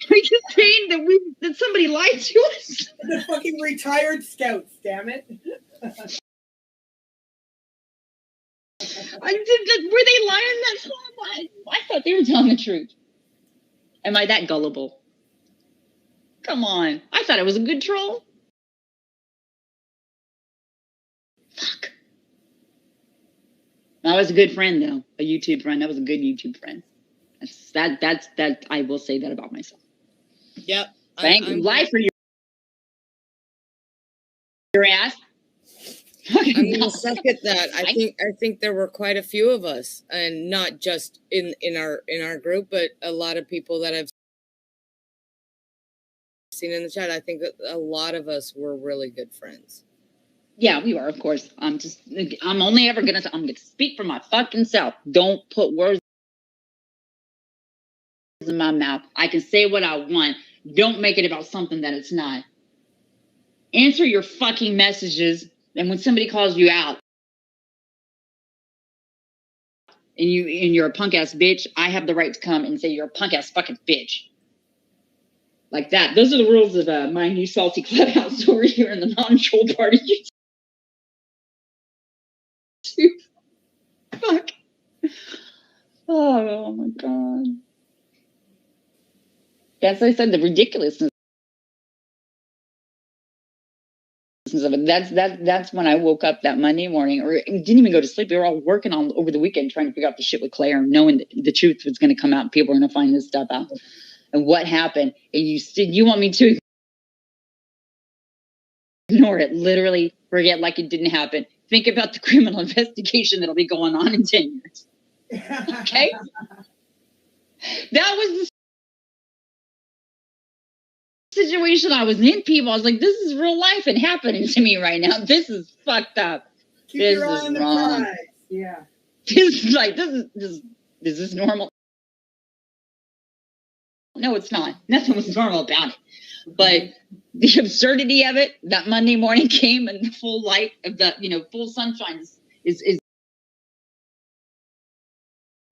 Are you saying that somebody lied to us? The fucking retired scouts, damn it. Were they lying that time? I thought they were telling the truth. Am I that gullible? Come on. I thought it was a good troll. Fuck. That was a good friend, though. A YouTube friend. That was a good YouTube friend. That's I will say that about myself. Yep. Thank you. Lie for your ass. I'm gonna second that. I think there were quite a few of us, and not just in our group, but a lot of people that I've seen in the chat. I think that a lot of us were really good friends. Yeah, we are, of course. I'm only ever gonna speak for my fucking self. Don't put words in my mouth. I can say what I want. Don't make it about something that it's not. Answer your fucking messages. And when somebody calls you out and you're a punk ass bitch, I have the right to come and say you're a punk ass fucking bitch. Like that. Those are the rules of my new salty clubhouse over here in the non-troll party. Fuck. Oh my god. As I said, the ridiculousness of it. That's when I woke up that Monday morning, or didn't even go to sleep. We were all working on over the weekend trying to figure out the shit with Claire, knowing that the truth was going to come out. People were going to find this stuff out. And what happened? And you want me to ignore it? Literally forget like it didn't happen. Think about the criminal investigation that'll be going on in 10 years. Okay? That was the situation I was in, people. I was like, this is real life and happening to me right now. This is fucked up. Keep your eye on the prize. Yeah. This is normal. No, it's not. Nothing was normal about it. But the absurdity of it, that Monday morning came and the full light of the, full sunshine is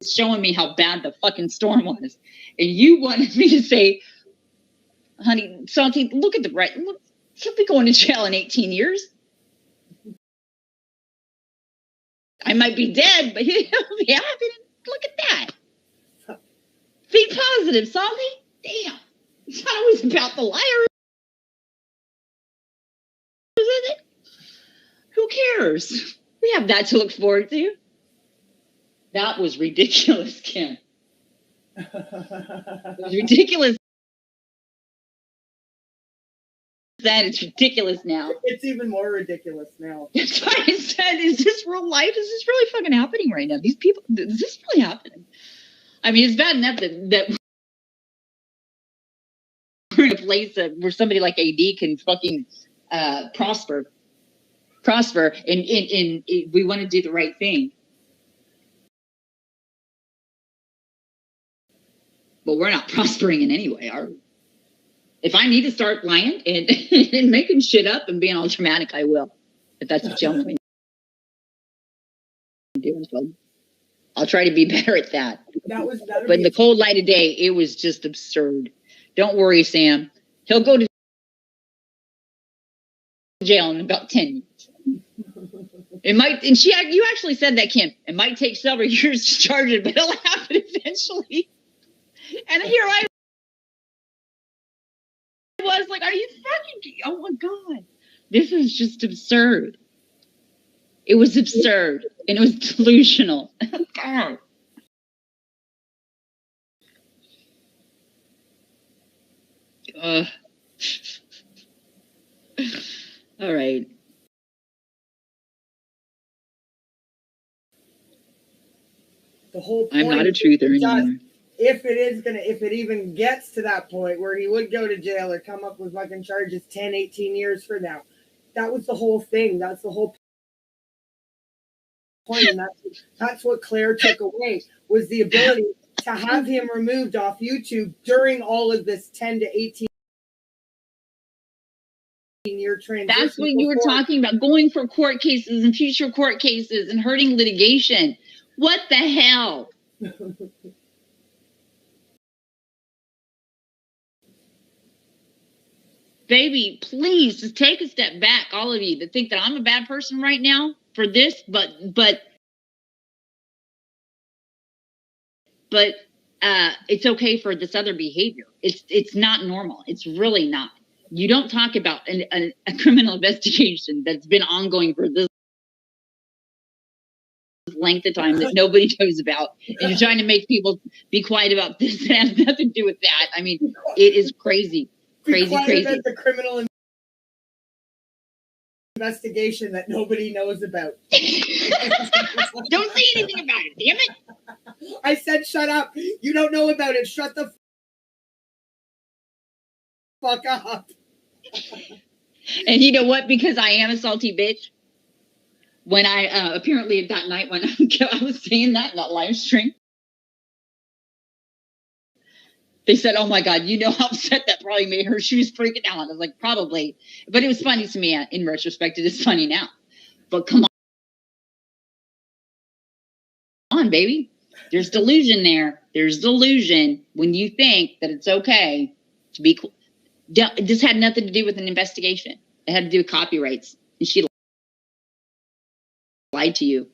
showing me how bad the fucking storm was. And you wanted me to say, honey, Salty, look at the right. Look, he'll be going to jail in 18 years. I might be dead, but he'll be happy. Look at that. Be positive, Salty. Damn. It's not always about the liar. Is it? Who cares? We have that to look forward to. That was ridiculous, Kim. It was ridiculous. That it's ridiculous now. It's even more ridiculous now. That's why I said, is this real life? Is this really fucking happening right now? These people, is this really happening? I mean, it's bad enough that we're in a place where somebody like AD can fucking prosper, and we want to do the right thing. But we're not prospering in any way, are we? If I need to start lying and making shit up and being all dramatic, I will. If that's what you want me to do, well, I'll try to be better at that. But in the cold light of day, it was just absurd. Don't worry, Sam. He'll go to jail in about 10 years. It might, and you actually said that, Kim. It might take several years to charge it, but it'll happen eventually. And here I was like, are you fucking, oh my God. This is just absurd. It was absurd. And it was delusional. God. All right. The whole point, I'm not a truther anymore. If it even gets to that point where he would go to jail or come up with fucking charges 10, 18 years from now, that was the whole thing. That's the whole point. And that's what Claire took away, was the ability to have him removed off YouTube during all of this 10 to 18 year transition. That's what you were talking about, going for court cases and future court cases and hurting litigation. What the hell? baby, please just take a step back, all of you that think that I'm a bad person right now for this, but it's okay for this other behavior. It's not normal. It's really not. You don't talk about a criminal investigation that's been ongoing for this length of time that nobody knows about, and you're trying to make people be quiet about this that has nothing to do with that. I mean, it is crazy. Crazy. About the criminal investigation that nobody knows about. Don't say anything about it, damn it. I said shut up. You don't know about it. Shut the fuck up. And you know what? Because I am a salty bitch, when I apparently that night when I was saying that in that live stream, they said, "Oh my God, you know how upset that probably made her. She was freaking out." I was like, "Probably," but it was funny to me in retrospect. It is funny now, but come on, baby. There's delusion there. There's delusion when you think that it's okay to be. This had nothing to do with an investigation. It had to do with copyrights, and she lied to you.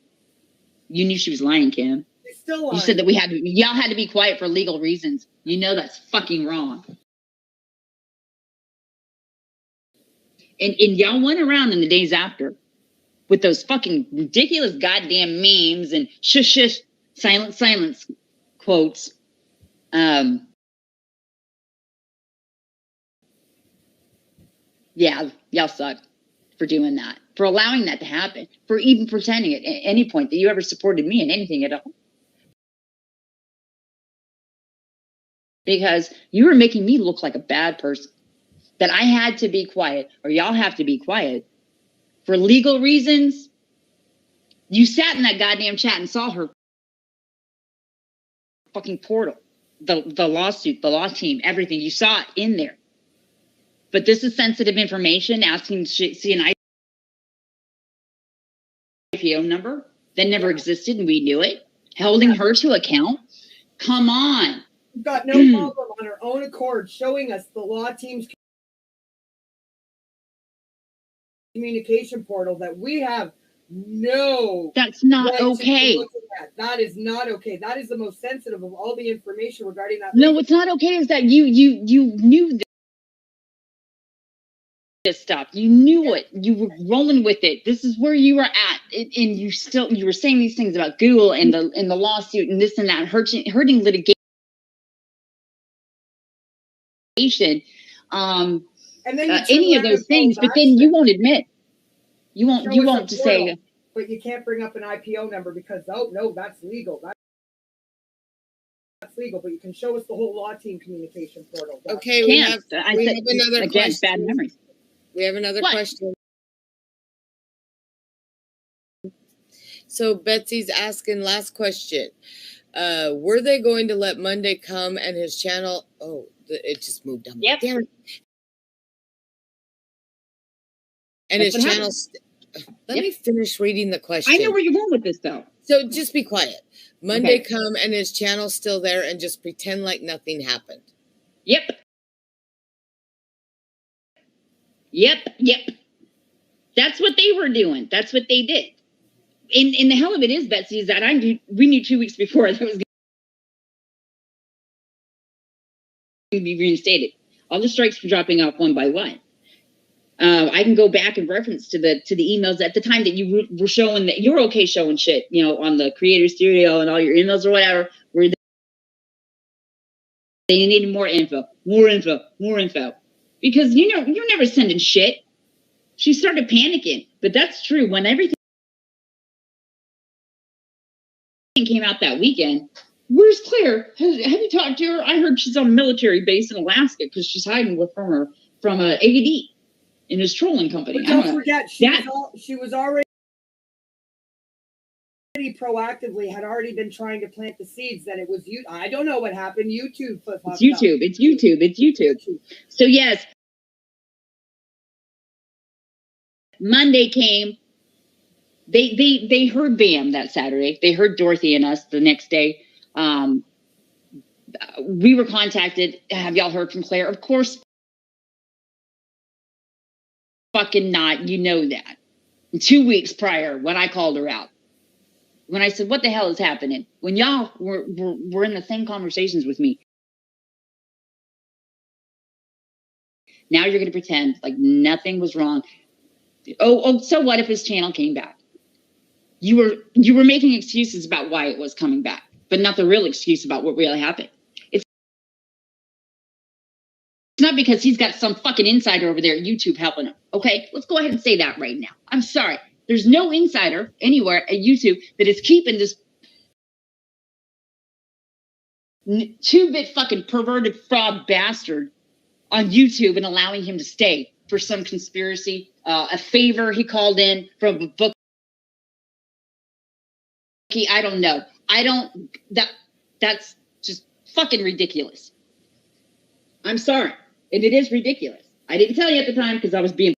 You knew she was lying, Kim. Still lying. You said that y'all had to be quiet for legal reasons. You know that's fucking wrong. And y'all went around in the days after with those fucking ridiculous goddamn memes and shush shush silence quotes. Yeah, y'all suck for doing that, for allowing that to happen, for even pretending at any point that you ever supported me in anything at all. Because you were making me look like a bad person, that I had to be quiet, or y'all have to be quiet for legal reasons. You sat in that goddamn chat and saw her fucking portal, the lawsuit, the law team, everything. You saw it in there. But this is sensitive information, asking to see an IPO number that never existed and we knew it, holding her to account. Come on. We've got no problem on her own accord showing us the law team's communication portal that we have no. That's not okay. That is not okay. That is the most sensitive of all the information regarding that. No, what's not okay is that you knew this stuff. You knew it. You were rolling with it. This is where you were at, and you were saying these things about Google and the lawsuit and this and that, hurting litigation. And then any of those things, but then you won't admit. You won't just say. But you can't bring up an IPO number because no, that's legal. That's legal, but you can show us the whole law team communication portal. Okay, we have another question. Bad memories. We have another question. So Betsy's asking, last question. Were they going to let Monday come and his channel? Oh, it just moved down. Yep. Damn it. And his channel. Let me finish reading the question. I know where you're going with this, though. So just be quiet. Monday come and his channel's still there and just pretend like nothing happened. Yep. That's what they were doing. That's what they did. And the hell of it is, Betsy, is that we knew 2 weeks before that was going to be reinstated. All the strikes were dropping off one by one. I can go back and reference to the emails at the time that you were showing that you're okay showing shit, on the Creator Studio and all your emails or whatever, where they needed more info. Because you're never sending shit. She started panicking, but that's true. When everything came out that weekend, where's Claire? Have you talked to her? I heard she's on a military base in Alaska because she's hiding from a AD in his trolling company. But don't forget, she was already proactively had already been trying to plant the seeds that it was you. I don't know what happened. YouTube. It's YouTube. So yes. Monday came. They heard Bam that Saturday. They heard Dorothy and us the next day. We were contacted. Have y'all heard from Claire? Of course. fucking not. You know that. 2 weeks prior, when I called her out, when I said, what the hell is happening? When y'all were in the same conversations with me. Now you're going to pretend like nothing was wrong. Oh, so what if his channel came back? You were making excuses about why it was coming back, but not the real excuse about what really happened. It's not because he's got some fucking insider over there at YouTube helping him. Okay, let's go ahead and say that right now. I'm sorry. There's no insider anywhere at YouTube that is keeping this 2-bit fucking perverted fraud bastard on YouTube and allowing him to stay for some conspiracy, a favor he called in from a book. I don't know. That's just fucking ridiculous. I'm sorry. And it is ridiculous. I didn't tell you at the time because I was being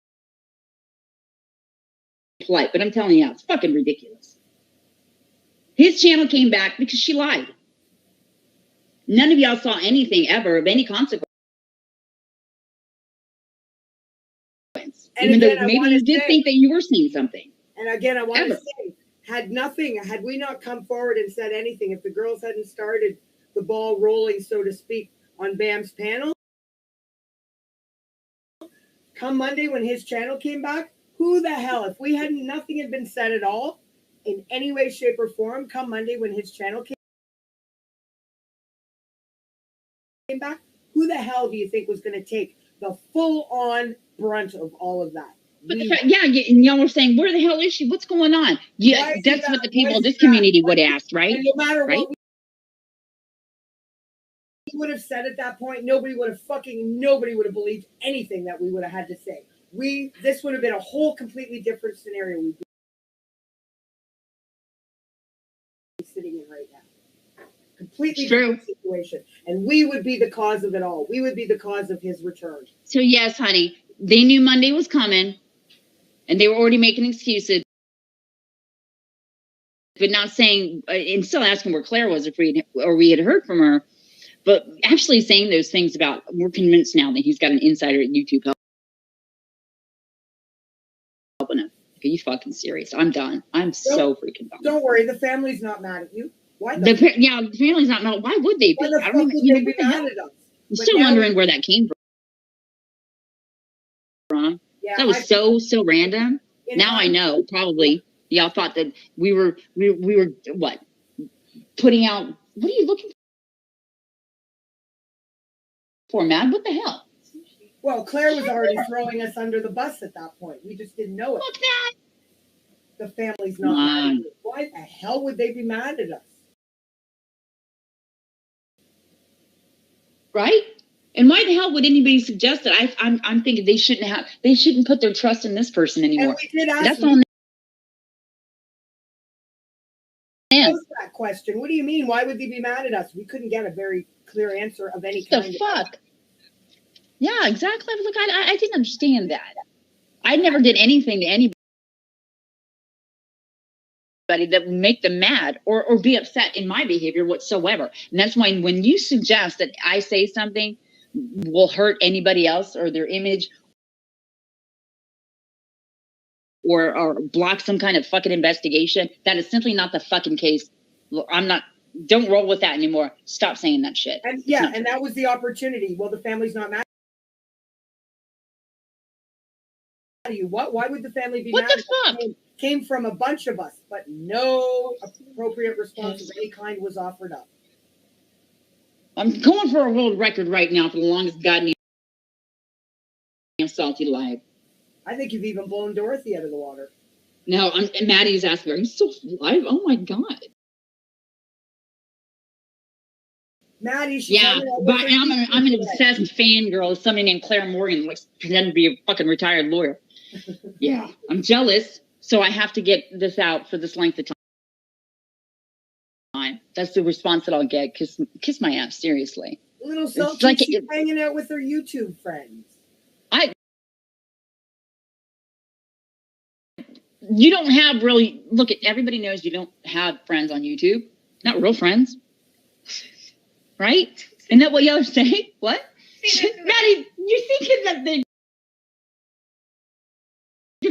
polite, but I'm telling you now, it's fucking ridiculous. His channel came back because she lied. None of y'all saw anything ever of any consequence. And even again, though maybe you did think that you were seeing something. And again, I want to say, had we not come forward and said anything, if the girls hadn't started the ball rolling, so to speak, on Bam's panel, come Monday when his channel came back, who the hell, if nothing had been said at all, in any way, shape, or form, come Monday when his channel came back, who the hell do you think was going to take the full-on brunt of all of that? But and y'all were saying, where the hell is she? What's going on? Yeah, that's what the people of this community would ask, right? And no matter what we would have said at that point, nobody would have believed anything that we would have had to say. This would have been a whole completely different scenario we'd be sitting in right now. Completely different situation. And we would be the cause of it all. We would be the cause of his return. So yes, honey, they knew Monday was coming and they were already making excuses, but not saying, and still asking where Claire was if we had heard from her, but actually saying those things about, we're convinced now that he's got an insider at YouTube helping him. Are you fucking serious? I'm done. I'm so freaking done. Don't worry, the family's not mad at you. Why? The family's not mad. Why would they be? I don't even be mad at us. I'm still wondering where that came from. Yeah, that was so random. Now I know. Probably y'all thought that we were what? Putting out. What are you looking for, Matt? What the hell? Well, Claire was already throwing us under the bus at that point. We just didn't know it. Fuck that. The family's not mad at you. Why the hell would they be mad at us? Right? And why the hell would anybody suggest that? I'm thinking they shouldn't put their trust in this person anymore. And we did ask That's on them. That question. What do you mean? Why would they be mad at us? We couldn't get a very clear answer of any kind. The fuck? Yeah, exactly. Look, I didn't understand that. I never did anything to anybody that would make them mad or be upset in my behavior whatsoever. And that's why when you suggest that I say something will hurt anybody else or their image or block some kind of fucking investigation, that is simply not the fucking case. Don't roll with that anymore. Stop saying that shit. And and that was the opportunity. Well, the family's not mad at you. What? Why would the family be mad? What the fuck? Came from a bunch of us, but no appropriate response of any kind was offered up. I'm going for a world record right now for the longest goddamn salty live. I think you've even blown Dorothy out of the water. No, Maddie's asking, are you still live? Oh my God. Maddie, but I'm an obsessed fangirl of somebody named Claire Morgan, like pretending to be a fucking retired lawyer. Yeah, I'm jealous, so I have to get this out for this length of time. That's the response that I'll get. Kiss my ass, seriously. Little Salty, like she's hanging out with her YouTube friends. You don't have really, look, everybody knows you don't have friends on YouTube. Not real friends. Right? Isn't that what y'all are saying? What? Maddie, you're thinking that they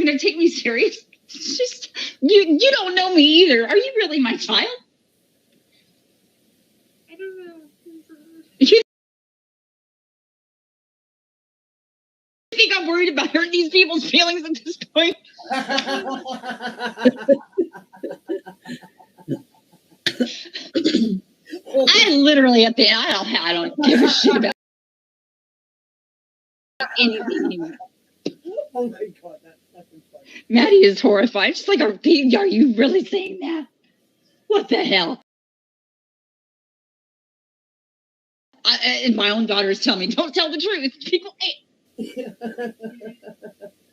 going to take me serious? Just you don't know me either. Are you really my child? I don't know. You think I'm worried about hurting these people's feelings at this point? I literally at the end, I don't give a shit about anything anymore. Oh my God, that's fucking funny. Maddie is horrified. She's like, are you really saying that? What the hell? And my own daughters tell me, don't tell the truth. People,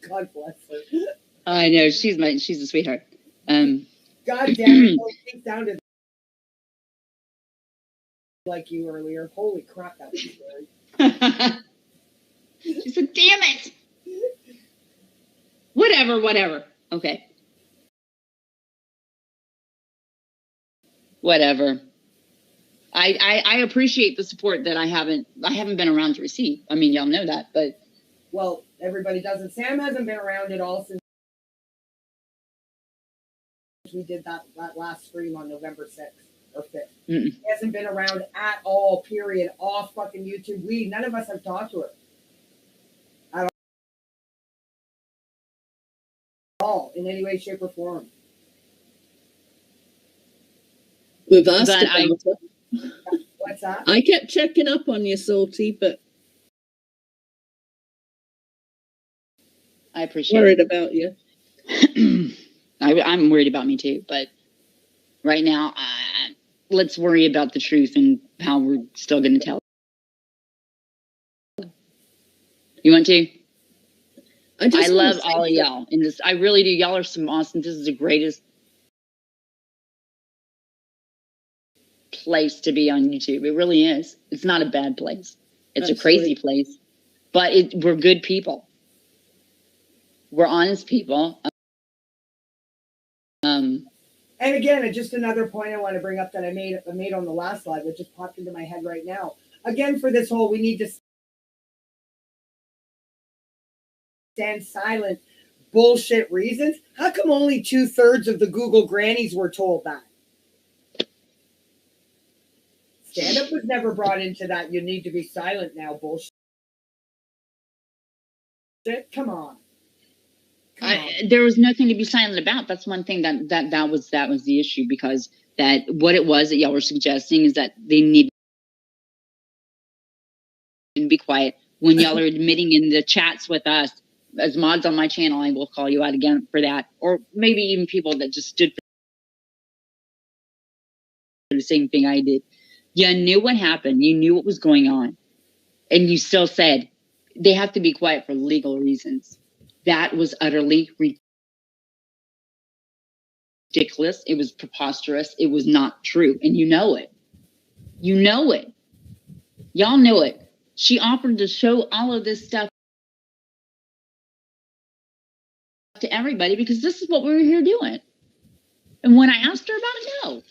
God bless her. I know she's a sweetheart. God damn it! It sounded like you earlier. Holy crap, that was scary. She said, "Damn it." Whatever. Okay. Whatever. I appreciate the support that I haven't been around to receive. I mean, y'all know that, but well, everybody doesn't. Sam hasn't been around at all since we did that last stream on November 6th or 5th. He hasn't been around at all, period, off fucking YouTube. None of us have talked to her at all, in any way, shape, or form. We've asked about it. What's that? I kept checking up on you, Salty, but I appreciate worried it. About you. I'm worried about me too, but right now, let's worry about the truth and how we're still going to tell. You want to? I love all of y'all in this. I really do. Y'all are some awesome. This is the greatest place to be on YouTube. It really is. It's not a bad place. It's a crazy place, but we're good people. We're honest people. And again, just another point I want to bring up that I made on the last live that just popped into my head right now. Again, for this whole, we need to stand silent bullshit reasons. How come only 2/3 of the Google grannies were told that? Stand up was never brought into that. You need to be silent now bullshit. Come on. There was nothing to be silent about. That's one thing that was the issue, because that what it was that y'all were suggesting is that they need to be quiet when y'all are admitting in the chats with us as mods on my channel. I will call you out again for that, or maybe even people that just stood for the same thing I did. You knew what happened. You knew what was going on, and you still said they have to be quiet for legal reasons. That was utterly ridiculous. It was preposterous. It was not true. And you know it. You know it. Y'all know it. She offered to show all of this stuff to everybody because this is what we were here doing. And when I asked her about it, no.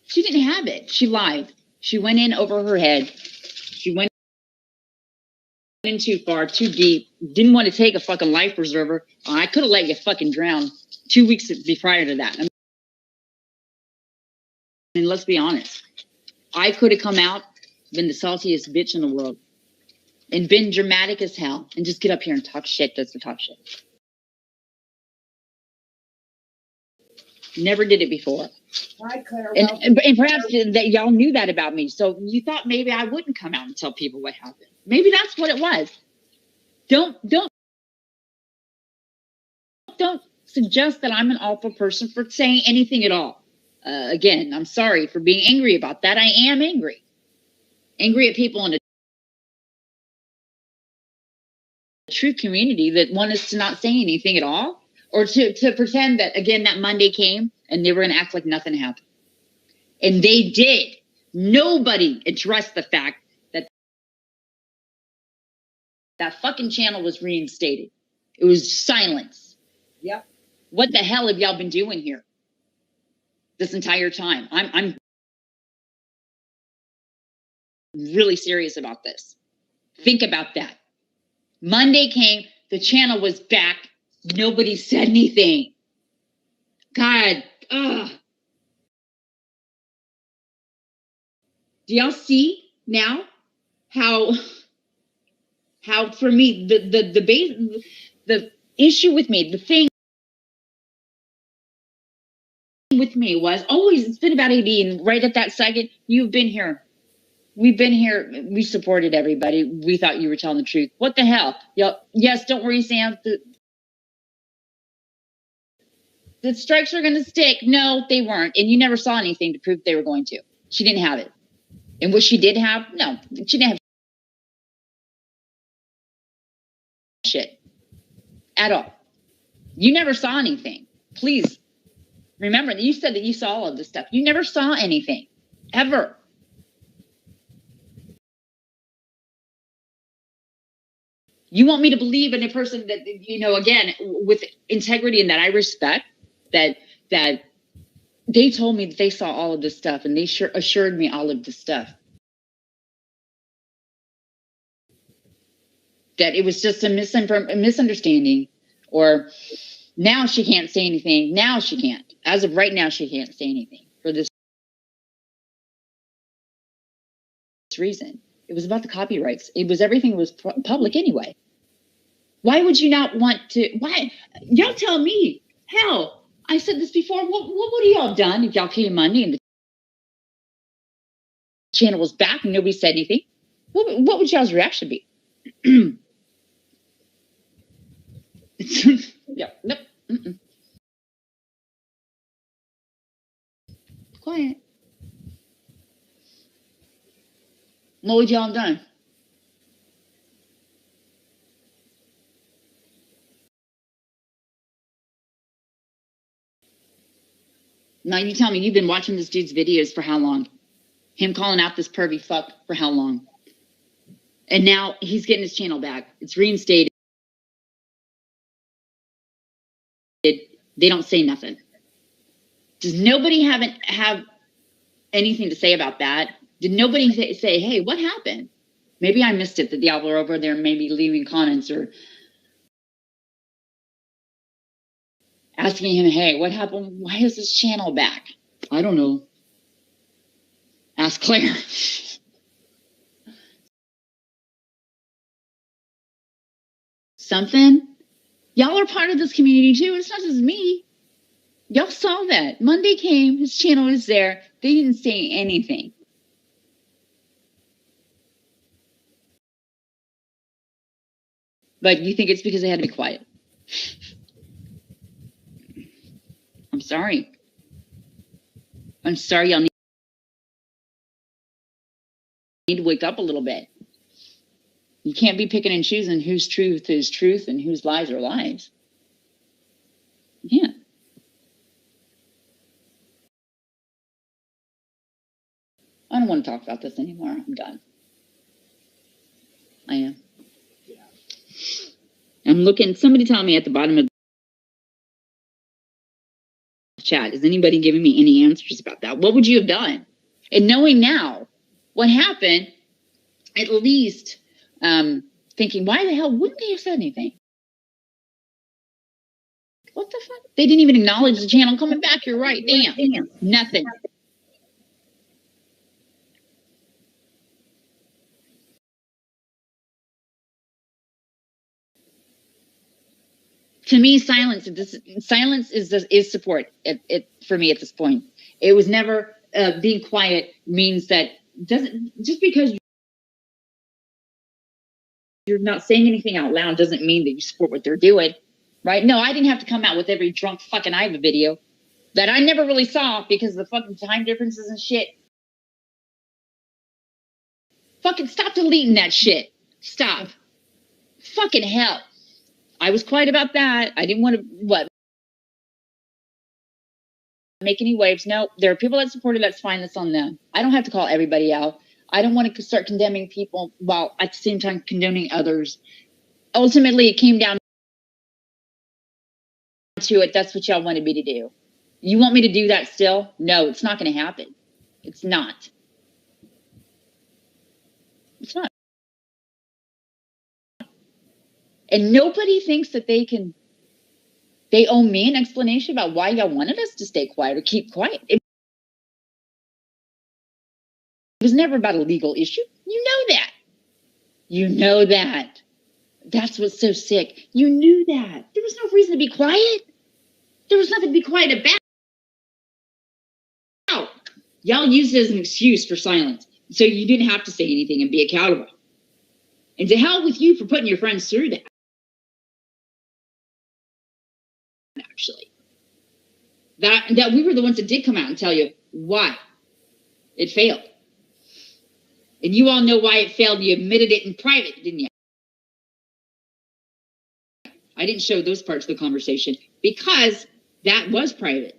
She didn't have it. She lied. She went in over her head. She went in too far, too deep. Didn't want to take a fucking life preserver. I could have let you fucking drown 2 weeks prior to that. I mean, let's be honest. I could have come out, been the saltiest bitch in the world, and been dramatic as hell, and just get up here and talk shit just to talk shit. Never did it before. Hi, Claire. And perhaps that y'all knew that about me. So you thought maybe I wouldn't come out and tell people what happened. Maybe that's what it was. Don't suggest that I'm an awful person for saying anything at all. Again, I'm sorry for being angry about that. I am angry. Angry at people in the truth community that want us to not say anything at all, or to pretend that, again, that Monday came and they were going to act like nothing happened. And they did. Nobody addressed the fact that that fucking channel was reinstated. It was silence. Yep. What the hell have y'all been doing here this entire time? I'm really serious about this. Think about that. Monday came, the channel was back Nobody said anything. God, ugh. Do y'all see now how for me the issue with me, the thing with me was always, it's been about 80, and right at that second, you've been here. We've been here. We supported everybody. We thought you were telling the truth. What the hell? Yes, don't worry, Sam. The strikes are going to stick. No, they weren't. And you never saw anything to prove they were going to. She didn't have it. And what she did have, no, she didn't have shit at all. You never saw anything. Please remember that you said that you saw all of this stuff. You never saw anything, ever. You want me to believe in a person that, you know, again, with integrity and that I respect, that they told me that they saw all of this stuff, and they assured me all of this stuff. That it was just a misunderstanding, or now she can't say anything. Now she can't. As of right now, she can't say anything for this reason. It was about the copyrights. It was, everything was public anyway. Why would you not want to? Why? Y'all tell me. Hell, I said this before. What would y'all have done if y'all came Monday and the channel was back and nobody said anything? What would y'all's reaction be? Yeah. Nope. Quiet. What would y'all have done? Now you tell me, you've been watching this dude's videos for how long? Him calling out this pervy fuck for how long? And now he's getting his channel back. It's reinstated. They don't say nothing. Does nobody have anything to say about that? Did nobody say, hey, what happened? Maybe I missed it, that y'all were over there maybe leaving comments or asking him, hey, what happened? Why is this channel back? I don't know. Ask Claire. Something? Y'all are part of this community too. It's not just me. Y'all saw that. Monday came, his channel was there. They didn't say anything. But you think it's because they had to be quiet? I'm sorry. I'm sorry, y'all need to wake up a little bit. You can't be picking and choosing whose truth is truth and whose lies are lies. Yeah. I don't want to talk about this anymore. I'm done. I am. I'm looking. Somebody tell me at the bottom of the chat, is anybody giving me any answers about that? What would you have done? And knowing now what happened, at least thinking, why the hell wouldn't they have said anything? What the fuck? They didn't even acknowledge the channel coming back. You're right. Damn. Nothing. To me, silence is support. For me at this point, it was never being quiet means that doesn't, just because you're not saying anything out loud doesn't mean that you support what they're doing, right? No, I didn't have to come out with every drunk fucking Iva video that I never really saw because of the fucking time differences and shit. Fucking stop deleting that shit. Stop. Fucking hell. I was quiet about that. I didn't want to, make any waves. No, there are people that supported. That's fine. That's on them. I don't have to call everybody out. I don't want to start condemning people while at the same time condoning others. Ultimately, it came down to it. That's what y'all wanted me to do. You want me to do that still? No, it's not going to happen. It's not. It's not. And nobody thinks that they can They owe me an explanation about why y'all wanted us to stay quiet or keep quiet. It was never about a legal issue. You know that. You know that. That's what's so sick. You knew that. There was no reason to be quiet. There was nothing to be quiet about. Y'all used it as an excuse for silence. So you didn't have to say anything and be accountable. And to hell with you for putting your friends through that. Actually. That we were the ones that did come out and tell you why it failed. And you all know why it failed. You admitted it in private, didn't you? I didn't show those parts of the conversation because that was private.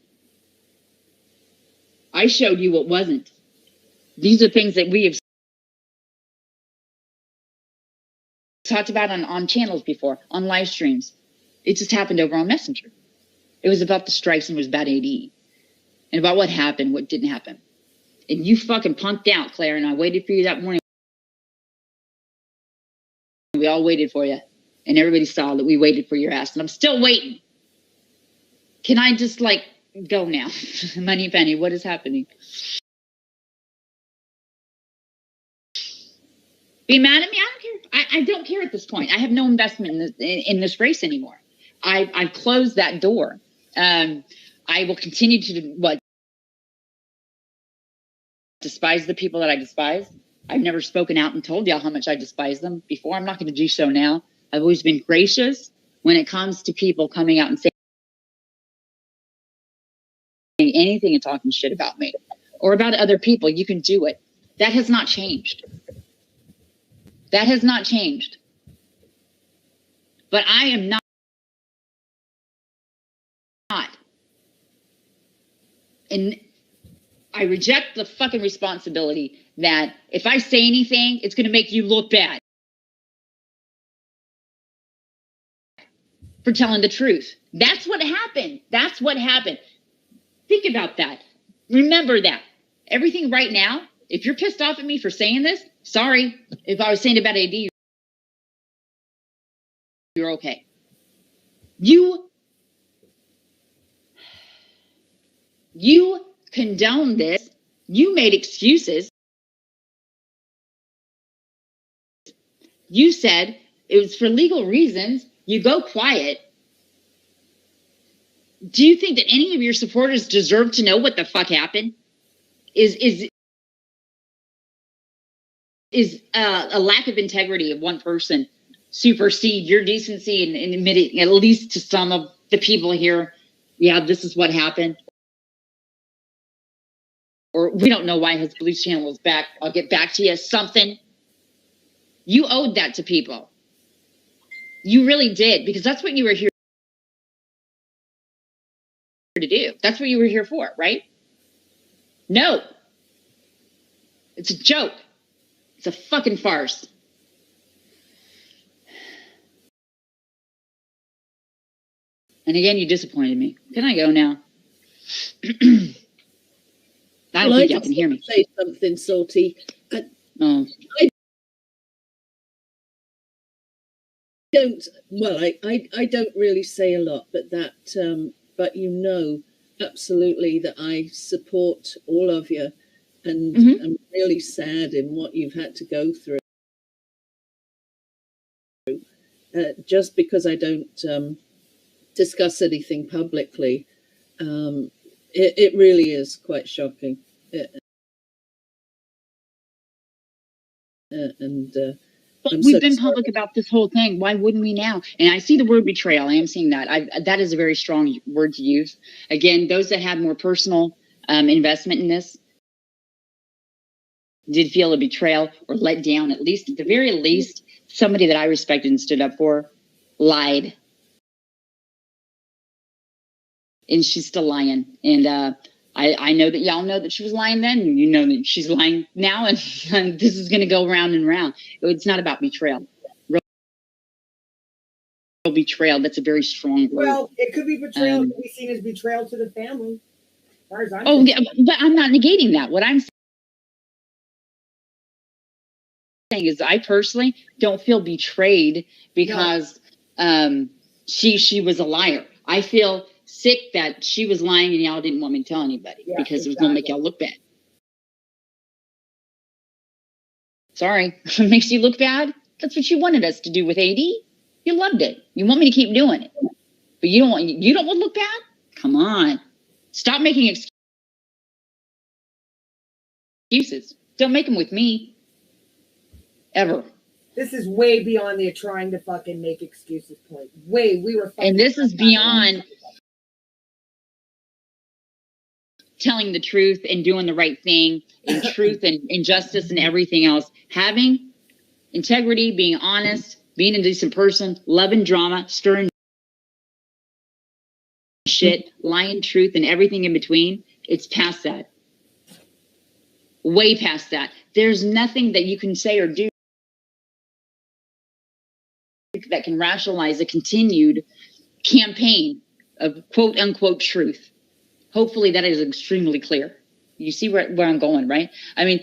I showed you what wasn't. These are things that we have talked about on channels before, on live streams. It just happened over on Messenger. It was about the strikes and it was about AD. And about what happened, what didn't happen. And you fucking punked out, Claire, and I waited for you that morning. We all waited for you. And everybody saw that we waited for your ass. And I'm still waiting. Can I just, like, go now? Money Penny, what is happening? Be mad at me? I don't care. I don't care at this point. I have no investment in this race anymore. I've closed that door. I will continue to, despise the people that I despise. I've never spoken out and told y'all how much I despise them before. I'm not going to do so now. I've always been gracious when it comes to people coming out and saying anything and talking shit about me or about other people. You can do it. That has not changed. That has not changed. But I am not. And I reject the fucking responsibility that if I say anything, it's going to make you look bad for telling the truth. That's what happened. That's what happened. Think about that. Remember that. Everything right now, if you're pissed off at me for saying this, sorry. If I was saying about AD, you're okay. You condoned this. You made excuses. You said it was for legal reasons. You go quiet. Do you think that any of your supporters deserve to know what the fuck happened? Is a lack of integrity of one person supersede your decency and admitting, at least to some of the people here, yeah, this is what happened? Or we don't know why his Blues channel is back. I'll get back to you. Something. You owed that to people. You really did, because that's what you were here to do. That's what you were here for, right? No. It's a joke. It's a fucking farce. And again, you disappointed me. Can I go now? I don't think y'all can hear me. Say something, Salty. I don't. Well, I don't really say a lot, but that. But you know, absolutely that I support all of you, and I'm really sad in what you've had to go through. Just because I don't discuss anything publicly. It really is quite shocking. But we've been public about this whole thing. Why wouldn't we now? And I see the word betrayal. I am seeing that. That is a very strong word to use. Again, those that had more personal investment in this did feel a betrayal or let down. At least, at the very least, somebody that I respected and stood up for lied. And she's still lying. And I know that y'all know that she was lying then. And you know that she's lying now. And this is going to go round and round. It's not about betrayal. Real betrayal, that's a very strong word. Well, it could be betrayal. It could be seen as betrayal to the family. As far as I'm concerned. Yeah, but I'm not negating that. What I'm saying is I personally don't feel betrayed because she was a liar. I feel sick that she was lying and y'all didn't want me to tell anybody because it was going to make y'all look bad. Sorry, if it makes you look bad, that's what you wanted us to do with AD. You loved it. You want me to keep doing it, but you don't want to look bad. Come on, stop making excuses. Don't make them with me, ever. This is way beyond the trying to fucking make excuses point. We were fucking. And this is beyond telling the truth and doing the right thing, and truth and injustice and everything else. Having integrity, being honest, being a decent person, loving drama, stirring shit, lying, truth, and everything in between. It's past that. Way past that. There's nothing that you can say or do that can rationalize a continued campaign of quote unquote truth. Hopefully that is extremely clear. You see where I'm going, right? I mean,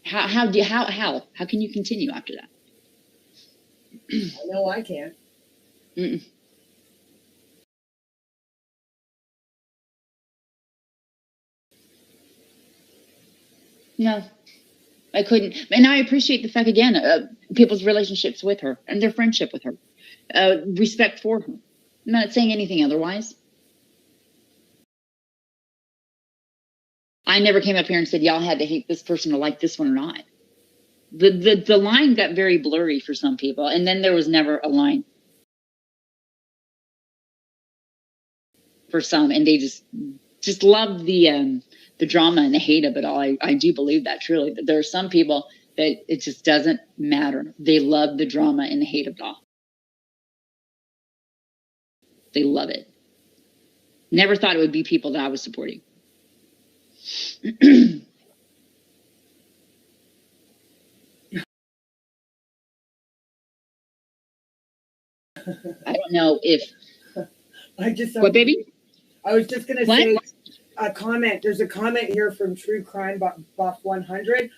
how can you continue after that? I know I can't. No, I couldn't. And I appreciate the fact, again, people's relationships with her and their friendship with her, respect for her. I'm not saying anything otherwise. I never came up here and said y'all had to hate this person or like this one or not. The line got very blurry for some people, and then there was never a line for some, and they just loved the drama and the hate of it all. I do believe that truly. But there are some people that it just doesn't matter. They love the drama and the hate of it all. They love it. Never thought it would be people that I was supporting. I don't know if. What, baby? I was just gonna say a comment. There's a comment here from True Crime Buff 100,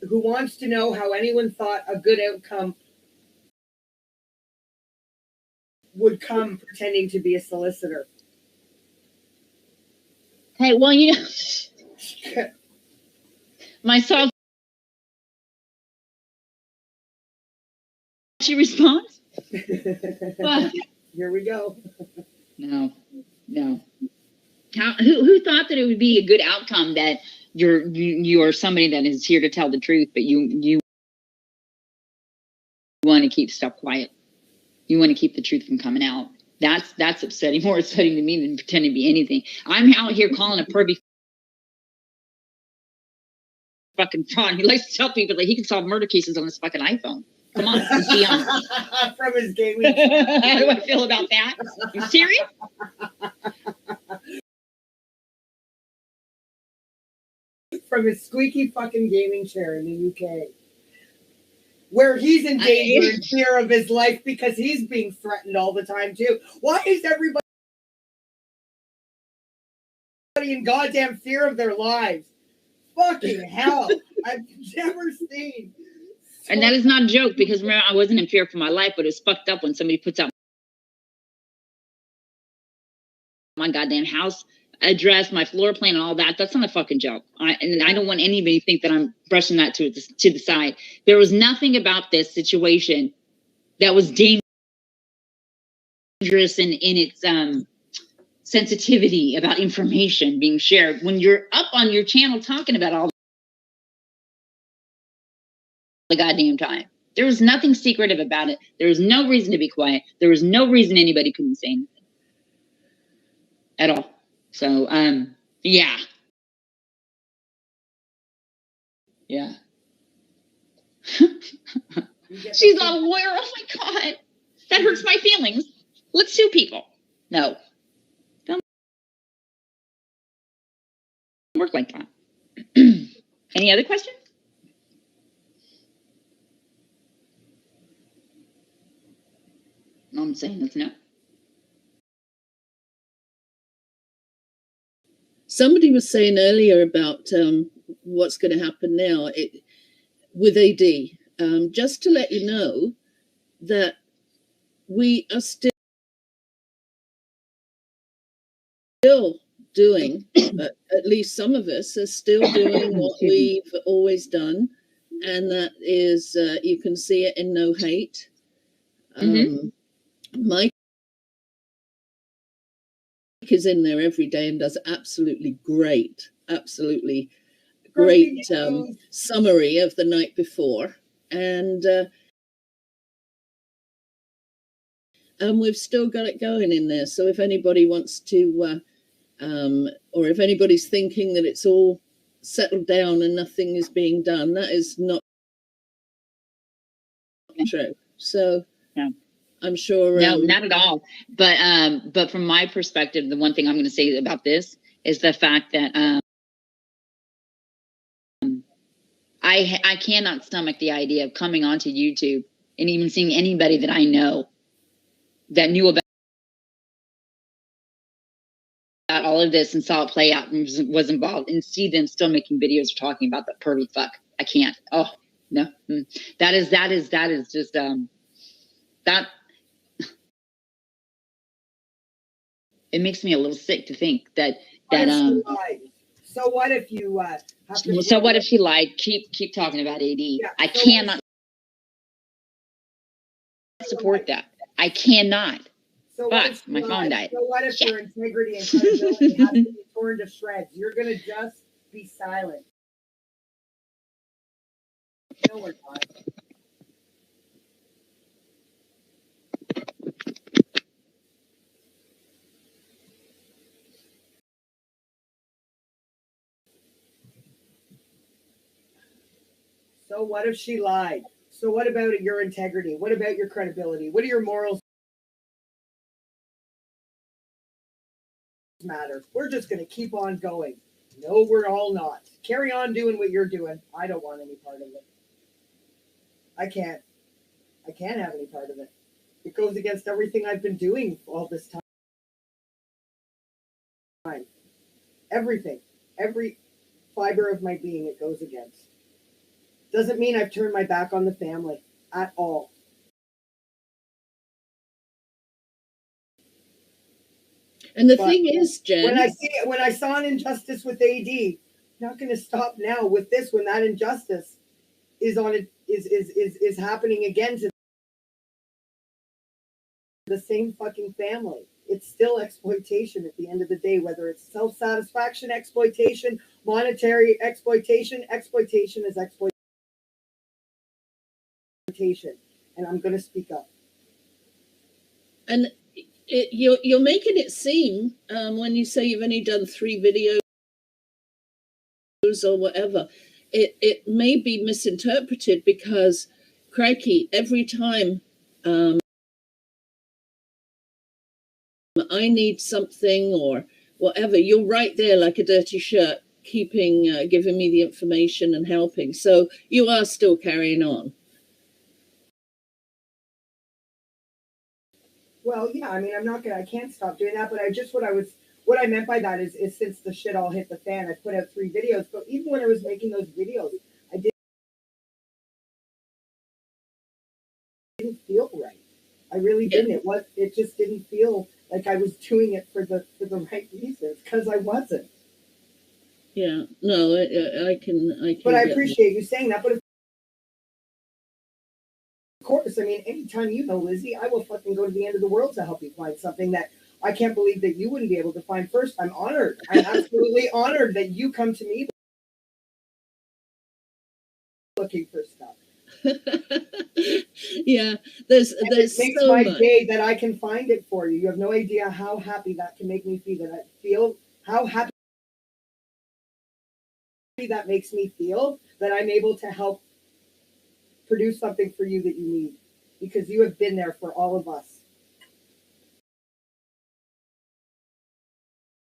who wants to know how anyone thought a good outcome would come pretending to be a solicitor. Hey, well, you know, my soft. She responds. Here we go. No. Who thought that it would be a good outcome that you are somebody that is here to tell the truth, but you want to keep stuff quiet. You want to keep the truth from coming out. That's upsetting. More upsetting to me than pretending to be anything. I'm out here calling a pervy fucking fraud. He likes to tell people that he can solve murder cases on his fucking iPhone. Come on, let's be honest. From his gaming. How do I feel about that? You serious? From his squeaky fucking gaming chair in the UK, where he's in danger and fear of his life because he's being threatened all the time too. Why is everybody in goddamn fear of their lives? Fucking hell! I've never seen. And that is not a joke, because remember, I wasn't in fear for my life, but it's fucked up when somebody puts out my goddamn house address, my floor plan, and all that. That's not a fucking joke. And I don't want anybody to think that I'm brushing that to the side. There was nothing about this situation that was dangerous in its sensitivity about information being shared. When you're up on your channel talking about all the goddamn time, there was nothing secretive about it. There was no reason to be quiet. There was no reason anybody couldn't say anything at all. So, yeah. She's not a lawyer. Oh my God. That hurts my feelings. Let's sue people. No. Don't work like that. Any other questions? No, I'm saying that's no. Somebody was saying earlier about what's going to happen now with AD. Just to let you know, that we are still doing, at least some of us are still doing what we've always done. And that is, you can see it in No Hate. Mike is in there every day and does absolutely great summary of the night before. And we've still got it going in there. So if anybody wants to, or if anybody's thinking that it's all settled down and nothing is being done, that is not true. So yeah. I'm sure. No, not at all. But from my perspective, the one thing I'm going to say about this is the fact that I cannot stomach the idea of coming onto YouTube and even seeing anybody that I know that knew about all of this and saw it play out and was involved, and see them still making videos talking about the pervy fuck. I can't. Oh no, that is just that. It makes me a little sick to think that So what if you have to? So what if she lied? Keep talking about AD. Yeah, I cannot support that. I cannot. So but my phone died. So what if your integrity and credibility has to be torn to shreds? You're gonna just be silent. No, we're not. So what if she lied? So what about your integrity? What about your credibility? What are your morals? Matter. We're just going to keep on going. No, we're all not. Carry on doing what you're doing. I don't want any part of it. I can't have any part of it. It goes against everything I've been doing all this time. Everything. Every fiber of my being it goes against. Doesn't mean I've turned my back on the family at all. And the thing is, Jen, when I saw an injustice with AD, I'm not going to stop now with this when that injustice is happening again to the same fucking family. It's still exploitation at the end of the day, whether it's self-satisfaction exploitation, monetary exploitation. Exploitation is exploitation. And I'm going to speak up. And you're making it seem, when you say you've only done 3 videos or whatever, it may be misinterpreted because, crikey, every time I need something or whatever, you're right there like a dirty shirt, giving me the information and helping. So you are still carrying on. Well, yeah, I mean, I can't stop doing that, but what I meant by that is since the shit all hit the fan, I put out 3 videos, but even when I was making those videos, I didn't feel right. I really didn't. It just didn't feel like I was doing it for the right reasons, because I wasn't. Yeah, no, I can. But I appreciate you saying that, but of course, I mean, anytime Lizzie, I will fucking go to the end of the world to help you find something that I can't believe that you wouldn't be able to find first. I'm honored. I'm absolutely honored that you come to me looking for stuff. Yeah, there's it makes so my much. day that I can find it for you. You have no idea how happy that can make me feel. How happy that makes me feel that I'm able to help produce something for you that you need, because you have been there for all of us.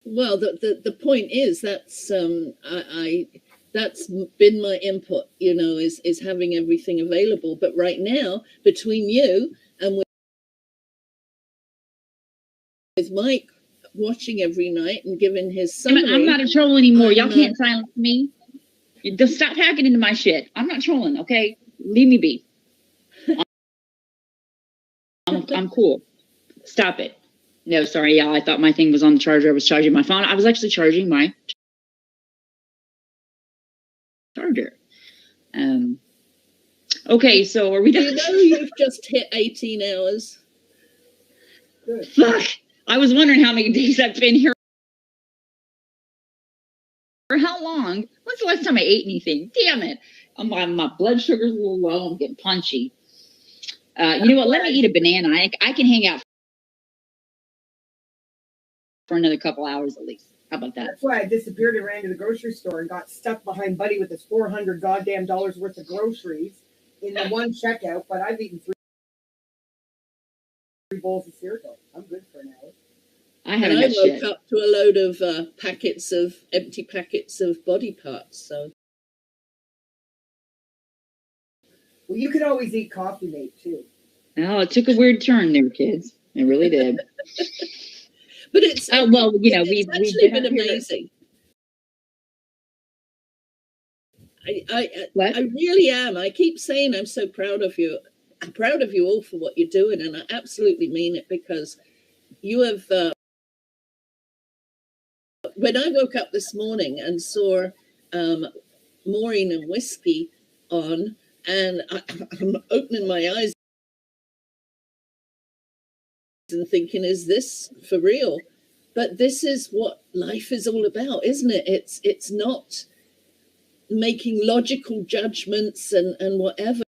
Well, the point is that's that's been my input, is having everything available. But right now, between you and with Mike watching every night and giving his summary, I'm not a troll anymore. Y'all can't silence me. Just stop hacking into my shit. I'm not trolling, okay? Leave me be. I'm cool. Stop it. No, sorry, y'all. I thought my thing was on the charger. I was charging my phone. I was actually charging my charger. Okay, so are we done? You know you've just hit 18 hours. Good. Fuck. I was wondering how many days I've been here. For how long? When's the last time I ate anything? Damn it. My blood sugar's a little low. I'm getting punchy. You know what? Let me eat a banana. I can hang out for another couple hours at least. How about that? That's why I disappeared and ran to the grocery store and got stuck behind Buddy with his $400 goddamn dollars worth of groceries in the one checkout. But I've eaten three bowls of cereal. I'm good for an hour. I woke up to a load of empty packets of body parts. So, well, you could always eat coffee, mate, too. Oh, it took a weird turn there, kids. It really did. But it's well, you know, we've actually been amazing. I really am. I keep saying I'm so proud of you. I'm proud of you all for what you're doing, and I absolutely mean it, because you have. When I woke up this morning and saw Maureen and Whiskey on, and I'm opening my eyes and thinking, is this for real? But this is what life is all about, isn't it? It's not making logical judgments and whatever.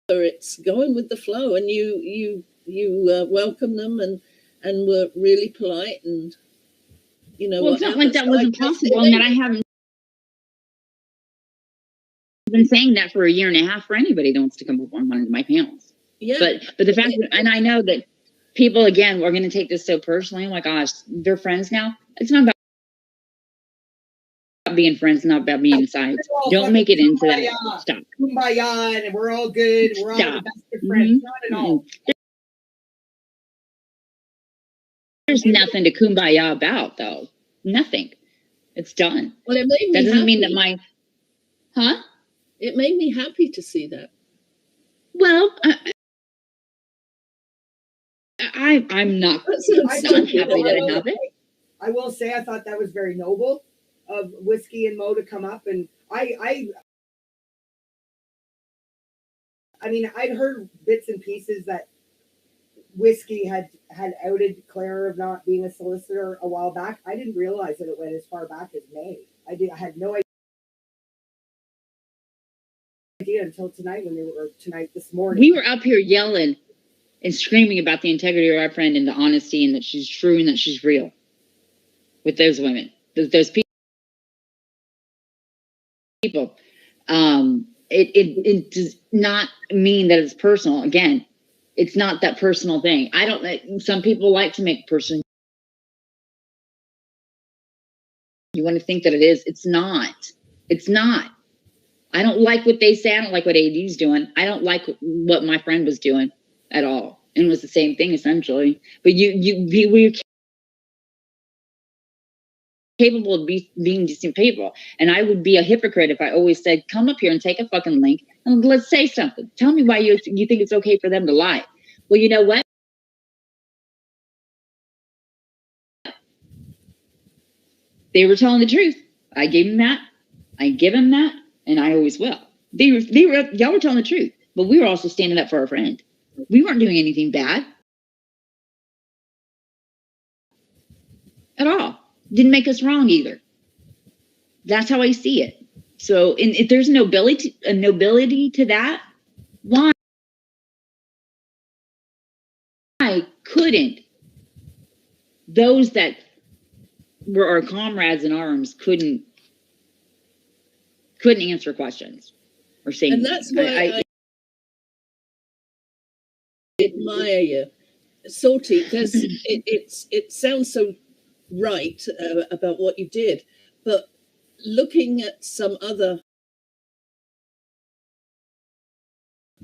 It's going with the flow, and you welcome them and were really polite, and you know. Well, it's not like that wasn't possible, and that I haven't been saying that for a year and a half for anybody that wants to come up on one of my panels. Yeah. But the fact that, and I know that people again are going to take this so personally. Oh my gosh, they're friends now. It's not about being friends, not about being sides. Don't make it into that. Stop. Kumbaya, and we're all good. We're all the best of friends. Not at all. There's nothing to kumbaya about, though. Nothing. It's done. Well, it made me that doesn't happy. Mean that my, huh? It made me happy to see that. Well, I'm not happy that I have it. I will say I thought that was very noble of Whiskey and Mo to come up, and I mean, I'd heard bits and pieces that Whiskey had outed Claire of not being a solicitor a while back. I didn't realize that it went as far back as May. I had no idea until tonight this morning. We were up here yelling and screaming about the integrity of our friend and the honesty, and that she's true and that she's real with those women, those people. It does not mean that it's personal. Again, it's not that personal thing. Some people like to make personal. You want to think that it is. It's not. It's not. I don't like what they say. I don't like what AD's doing. I don't like what my friend was doing at all. And it was the same thing essentially. But we're capable of being decent people. And I would be a hypocrite if I always said, come up here and take a fucking link and let's say something. Tell me why you think it's okay for them to lie. Well, you know what? They were telling the truth. I gave them that. I give them that. And I always will. Y'all were telling the truth. But we were also standing up for our friend. We weren't doing anything bad. At all. Didn't make us wrong either. That's how I see it. So if there's a nobility to that, why couldn't those that were our comrades in arms couldn't answer questions or say anything? And that's why I admire you. Salty, it sounds so right about what you did, but looking at some other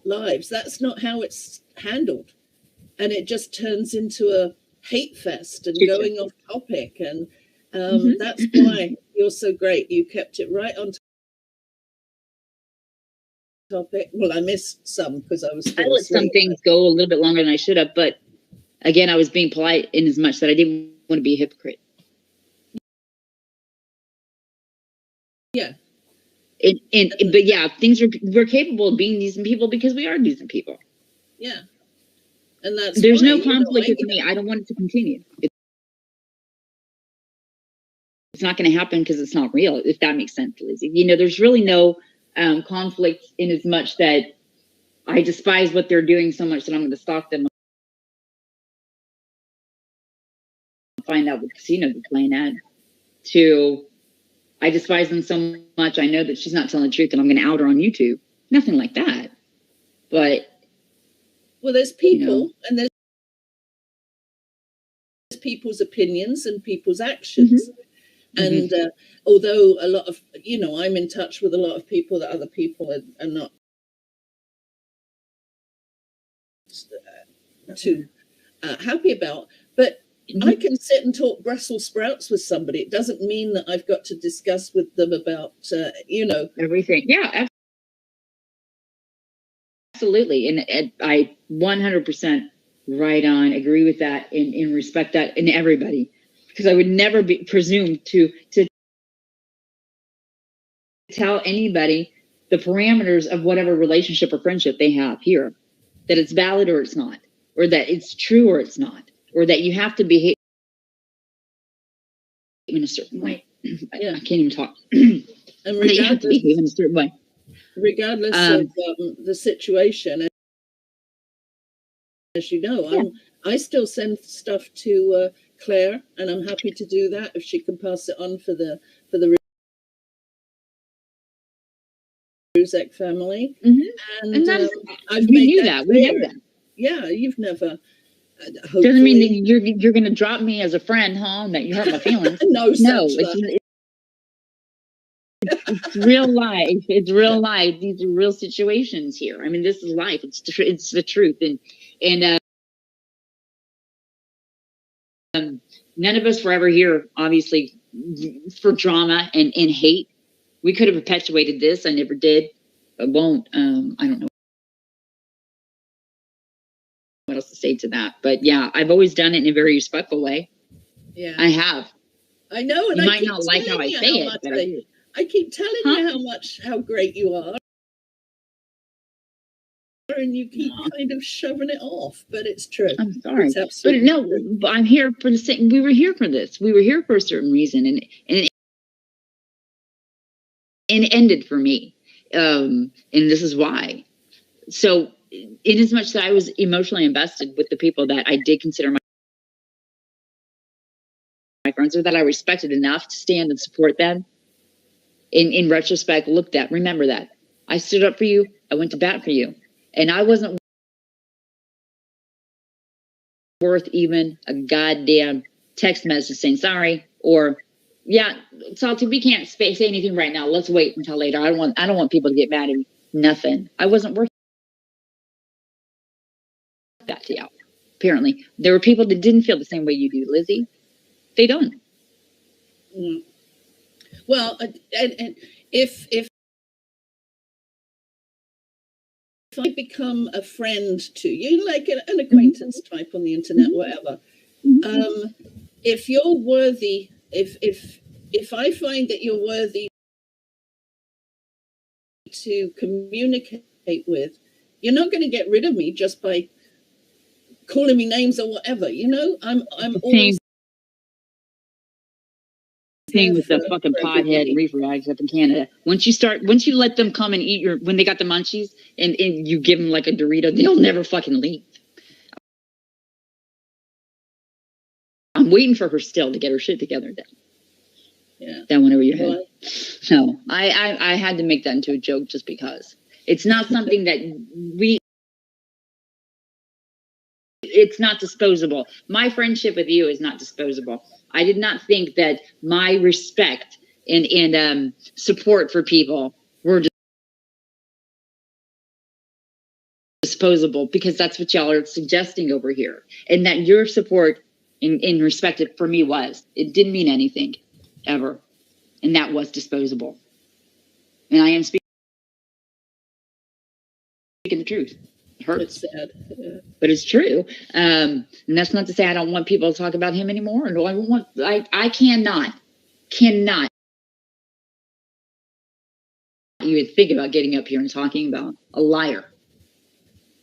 lives, that's not how it's handled, and it just turns into a hate fest and going off topic, and that's why you're so great. You kept it right on topic. Well, I missed some because I was I still let asleep. some things go a little bit longer than I should have, but again, I was being polite in as much that I didn't want to be a hypocrite. Yeah. But yeah, we're capable of being decent people because we are decent people. Yeah. And that's there's why, no conflict with me. I don't want it to continue. It's not going to happen because it's not real, if that makes sense, Lizzie. You know, there's really no conflict in as much that I despise what they're doing so much that I'm going to stalk them. Find out what casino they're playing at. To I despise them so much. I know that she's not telling the truth, and I'm going to out her on YouTube. Nothing like that. But well, there's people, you know, and there's people's opinions and people's actions. And although a lot of, you know, I'm in touch with a lot of people that other people are not too happy about, but I can sit and talk Brussels sprouts with somebody. It doesn't mean that I've got to discuss with them about, you know, everything. Yeah, absolutely. And I 100% right on agree with that and respect that in everybody, because I would never be presumed to tell anybody the parameters of whatever relationship or friendship they have here, that it's valid or it's not, or that it's true or it's not, or that you have to behave in a certain way. Yeah. I can't even talk. And that you have to behave in a certain way. Regardless of the situation, as you know, I still send stuff to Claire, and I'm happy to do that if she can pass it on for the Ruzek family. And that's, we knew that. We know that. Yeah, you've never. Doesn't mean that you're going to drop me as a friend, huh? That you hurt my feelings. No, it's real life. It's real life. These are real situations here. I mean, this is life. It's the truth. And none of us were ever here, obviously, for drama and hate. We could have perpetuated this. I never did. I won't. I don't know what else to say to that. But yeah, I've always done it in a very respectful way. Yeah, I have. I know, and you I might not like how I say it, but I keep telling you how great you are, and you keep kind of shoving it off. But it's true. I'm sorry, it's absolutely true. But I'm here for the same. We were here for this. We were here for a certain reason, and it ended for me, and this is why. So, in as much that I was emotionally invested with the people that I did consider my friends, or that I respected enough to stand and support them. In retrospect, remember that I stood up for you. I went to bat for you, and I wasn't worth even a goddamn text message saying sorry, or yeah, Salty, we can't say anything right now. Let's wait until later. I don't want people to get mad at me. Nothing. I wasn't worth that to you. Apparently, there were people that didn't feel the same way you do, Lizzie. They don't. Well, and if I become a friend to you, like an acquaintance type on the internet, whatever, if you're worthy, if I find that you're worthy to communicate with, you're not going to get rid of me just by calling me names or whatever. You know, I'm always. Thing with the fucking pothead reefer bags up in Canada. Once you let them come and eat when they got the munchies and you give them like a Dorito, they'll never fucking leave. I'm waiting for her still to get her shit together. Yeah. That went over your head. No, I had to make that into a joke just because it's not something that it's not disposable. My friendship with you is not disposable. I did not think that my respect and support for people were disposable, because that's what y'all are suggesting over here. And that your support in respect for me it didn't mean anything ever. And that was disposable. And I am speaking the truth. It hurts. It's sad. Yeah. But it's true. And that's not to say I don't want people to talk about him anymore. No, I cannot even think about getting up here and talking about a liar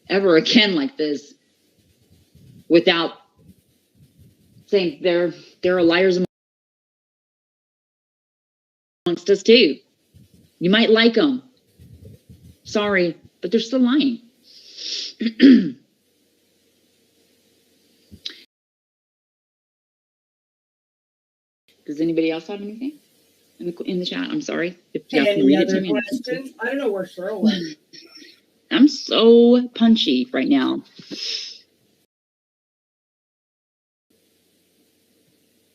ever again like this without saying there are liars amongst us too. You might like them. Sorry, but they're still lying. Does anybody else have anything in the chat? I'm sorry. If you have to read it to me. Questions? I don't know where Cheryl went. I'm so punchy right now.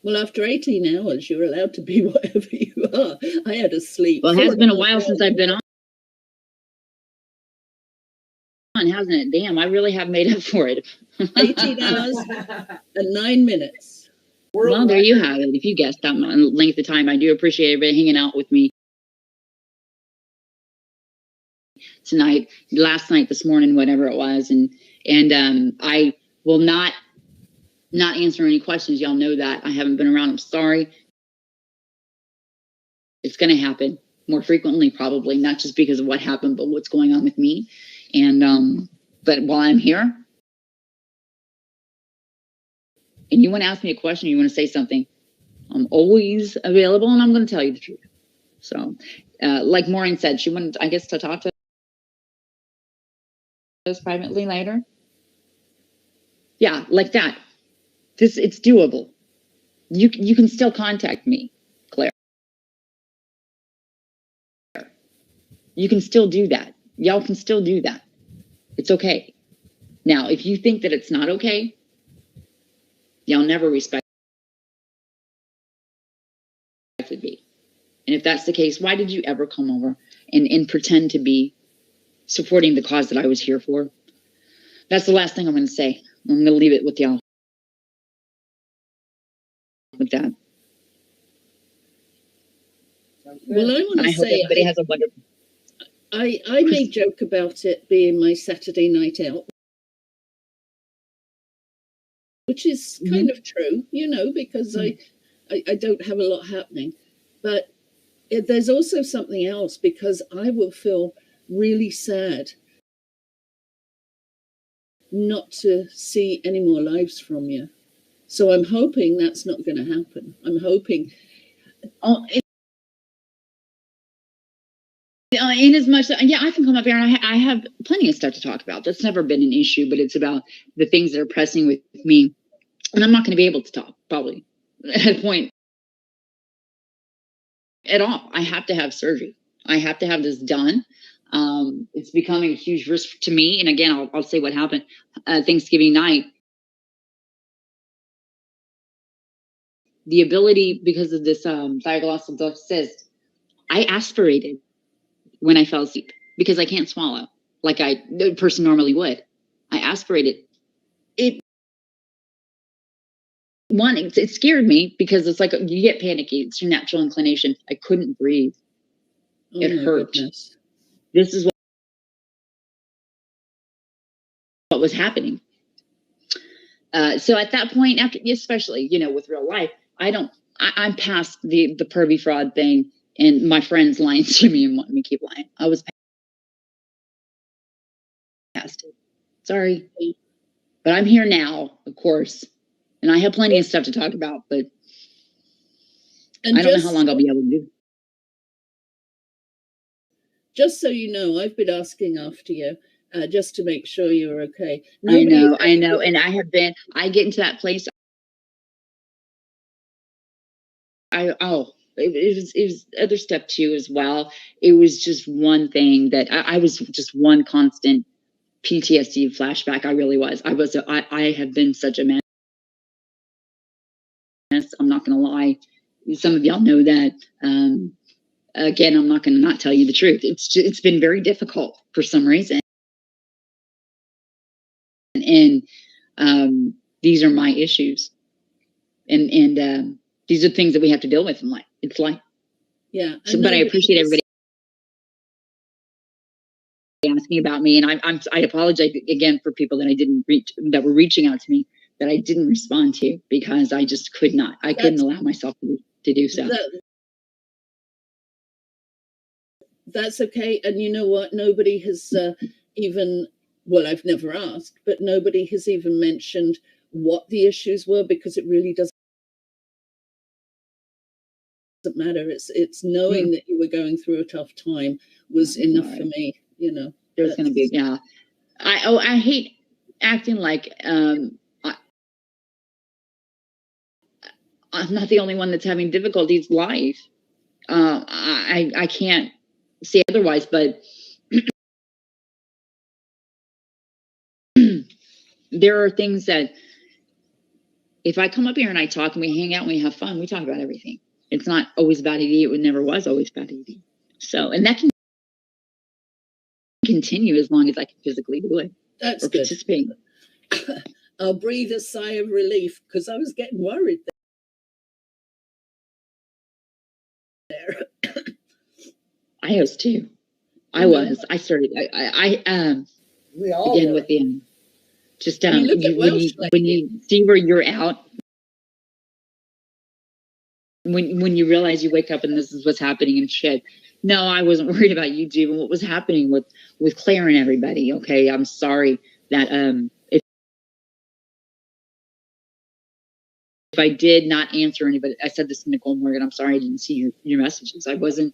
Well, after 18 hours, you're allowed to be whatever you are. I had to sleep. Well, it has been a while since I've been on, hasn't it? Damn, I really have made up for it. 18 hours and 9 minutes. Well, there you have it. If you guessed that length of time, I do appreciate everybody hanging out with me tonight, last night, this morning, whatever it was, and I will not answer any questions. Y'all know that. I haven't been around. I'm sorry. It's going to happen more frequently, probably, not just because of what happened, but what's going on with me. And but while I'm here, and you want to ask me a question, you want to say something, I'm always available, and I'm going to tell you the truth. So, like Maureen said, she wanted, I guess, to talk to us privately later. Yeah, like that. It's doable. You can still contact me, Claire. You can still do that. Y'all can still do that. It's okay. Now, if you think that it's not okay, y'all never respect me. And if that's the case, why did you ever come over and pretend to be supporting the cause that I was here for? That's the last thing I'm going to say. I'm going to leave it with y'all. With that. Well, I want to say, everybody has a wonderful. I may joke about it being my Saturday night out, which is kind of true, you know, because I don't have a lot happening. But there's also something else, because I will feel really sad not to see any more lives from you. So I'm hoping that's not going to happen. I'm hoping. In as much, yeah, I can come up here and I have plenty of stuff to talk about. That's never been an issue, but it's about the things that are pressing with me. And I'm not going to be able to talk, probably, at a point at all. I have to have surgery. I have to have this done. It's becoming a huge risk to me. And again, I'll say what happened Thanksgiving night. The ability, because of this thyroglossal duct cyst, I aspirated when I fell asleep because I can't swallow like a person normally would. I aspirated. It scared me because it's like you get panicky. It's your natural inclination. I couldn't breathe. It hurt. Goodness. This is what was happening. So at that point, after, especially, you know, with real life, I'm past the pervy fraud thing and my friends lying to me and wanting me to keep lying. I was past it. Sorry. But I'm here now, of course. And I have plenty of stuff to talk about, but I don't know how long I'll be able to do. Just so you know, I've been asking after you just to make sure you're okay. I know. And I get into that place. It was other stuff too as well. It was just one thing that I was just one constant PTSD flashback. I really was. I have been such a mess. I'm not going to lie. Some of y'all know that. Again, I'm not going to not tell you the truth. It's been very difficult for some reason. And these are my issues. And these are things that we have to deal with in life. It's life. Yeah. So, but I appreciate everybody asking about me, and I apologize again for people that I didn't reach, that were reaching out to me, that I didn't respond to, because I just could not. I couldn't allow myself to do so. That's okay. And you know what? Nobody has even, well, I've never asked, but nobody has even mentioned what the issues were, because it really doesn't matter. It's knowing that you were going through a tough time was enough for me, you know. There's going to be, yeah. I hate acting like I'm not the only one that's having difficulties live. I can't say otherwise, but there are things that if I come up here and I talk and we hang out and we have fun, we talk about everything. It's not always about ED. It never was always about ED. So, and that can continue as long as I can physically do it. That's good. Participate. I'll breathe a sigh of relief, because I was getting worried there. I was too. I was. I started. We all again were. with the just when you see where you're out, when you realize you wake up and this is what's happening and shit. No, I wasn't worried about YouTube and what was happening with Claire and everybody. Okay, I'm sorry that if I did not answer anybody, I said this to Nicole Morgan. I'm sorry I didn't see your messages. I wasn't.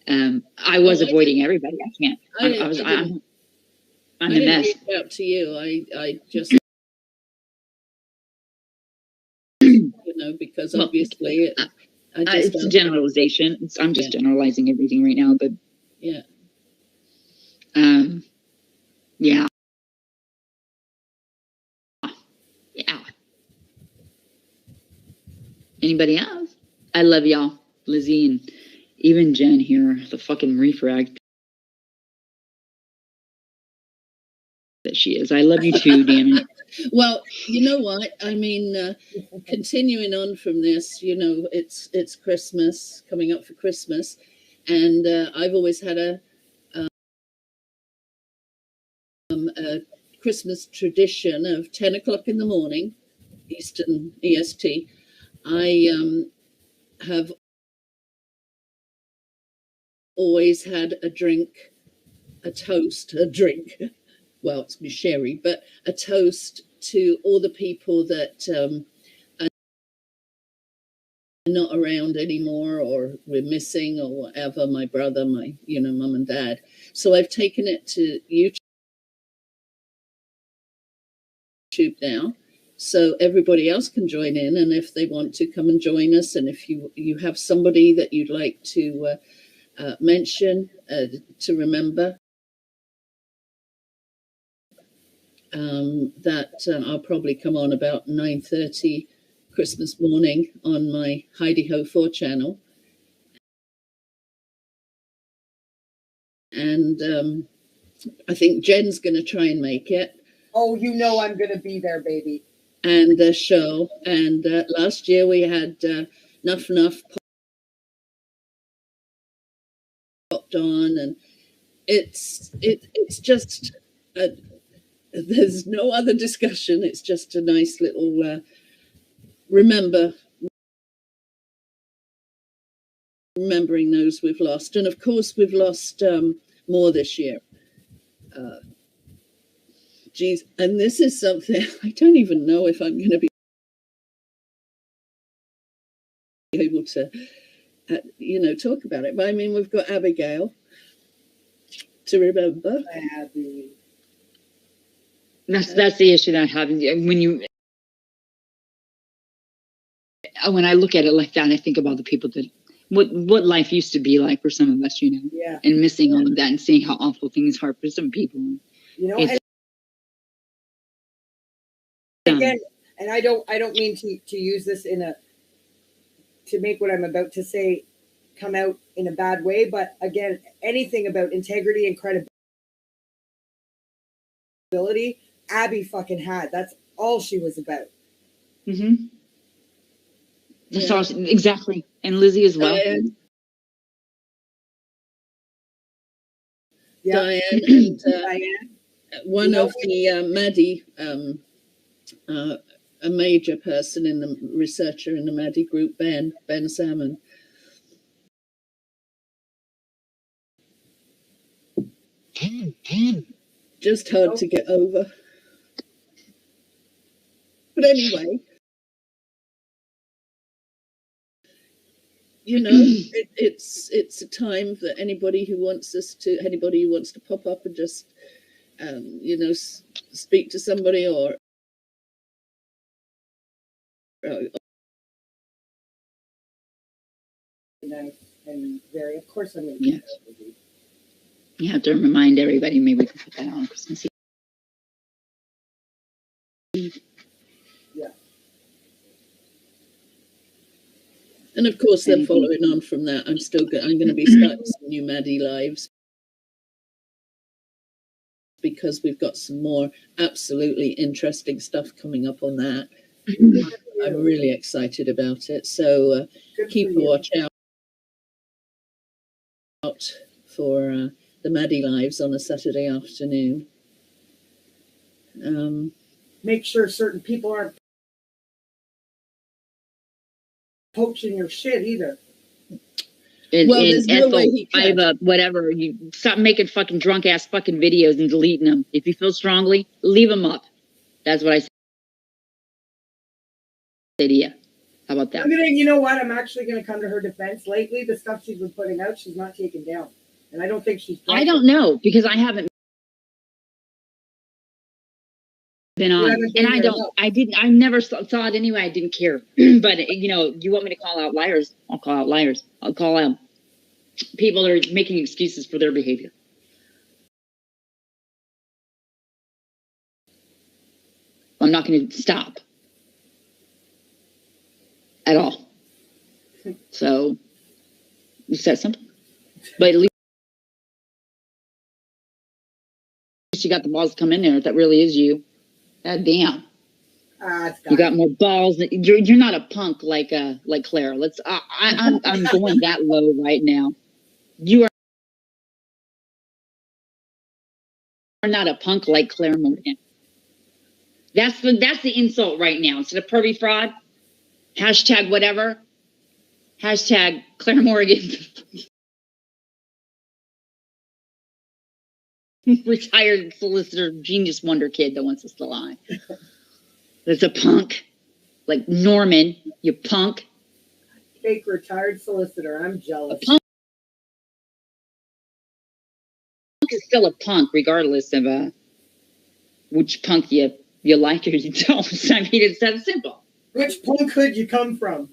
I was avoiding everybody. I can't. I'm a mess. Reach out to you. I just, because obviously it's a generalization. I'm just generalizing everything right now, but yeah. Yeah. Anybody else? I love y'all, Lizzie, and even Jen here, the fucking refrag that she is. I love you too, damn it. Well, you know what? I mean, continuing on from this, it's Christmas, coming up for Christmas, and I've always had a Christmas tradition of 10 o'clock in the morning, Eastern EST. I have always had a drink, well, it's my sherry, but a toast to all the people that are not around anymore, or we're missing, or whatever, my brother, my, mum and dad. So I've taken it to YouTube now, so everybody else can join in, and if they want to come and join us, and if you have somebody that you'd like to mention, to remember, that I'll probably come on about 9:30 Christmas morning on my Heidi Ho 4 channel. And I think Jen's going to try and make it. Oh, I'm going to be there, baby. And a show. And last year we had Nuff popped on, and it's just there's no other discussion. It's just a nice little remembering those we've lost. And of course we've lost more this year. Geez, and this is something I don't even know if I'm going to be able to talk about it. But I mean, we've got Abigail to remember. Abby. That's the issue that I have. When I look at it like that, I think about the people that what life used to be like for some of us, yeah, and missing all of that and seeing how awful things are for some people. Again, and I don't mean to use this to make what I'm about to say come out in a bad way, but again, anything about integrity and credibility, Abby fucking had. That's all she was about. Mm-hmm. That's all exactly, and Lizzie as well. Diane and Diane. one of the Maddie, a major person in the researcher in the Maddie group, Ben Salmon. Just hard to get over. But anyway, you know, it's a time for anybody who wants to pop up and just, you know, speak to somebody or nice and very. Of course, I'm going to. Yeah. You have to remind everybody. Maybe we can put that on Christmas Eve. Yeah. And of course, then following on from that, I'm going to be starting some new Maddie lives because we've got some more absolutely interesting stuff coming up on that. I'm really excited about it. So keep a watch out for the Maddie lives on a Saturday afternoon. Make sure certain people aren't poaching your shit either. Well, there's no way he can. Whatever. You stop making fucking drunk ass fucking videos and deleting them. If you feel strongly, leave them up. That's what I say to you. How about that? You know what? I'm actually going to come to her defense. Lately, the stuff she's been putting out, she's not taken down, and I don't think she's. I don't know because I haven't been on, and I never saw it anyway. I didn't care. But you know, you want me to call out liars? I'll call out liars. I'll call out people that are making excuses for their behavior. I'm not going to stop at all. So it's that simple. But at least you got the balls to come in there. If that really is you, god damn. You got more balls. You're not a punk like Claire. I'm going that low right now. You are not a punk like Claire Morgan. That's the insult right now. Instead of pervy fraud, hashtag whatever, hashtag Claire Morgan. Retired solicitor, genius wonder kid that wants us to lie. There's a punk like Norman, you punk. Fake retired solicitor. I'm jealous. A punk is still a punk, regardless of which punk you like or you don't. I mean, it's that simple. Which punk could you come from?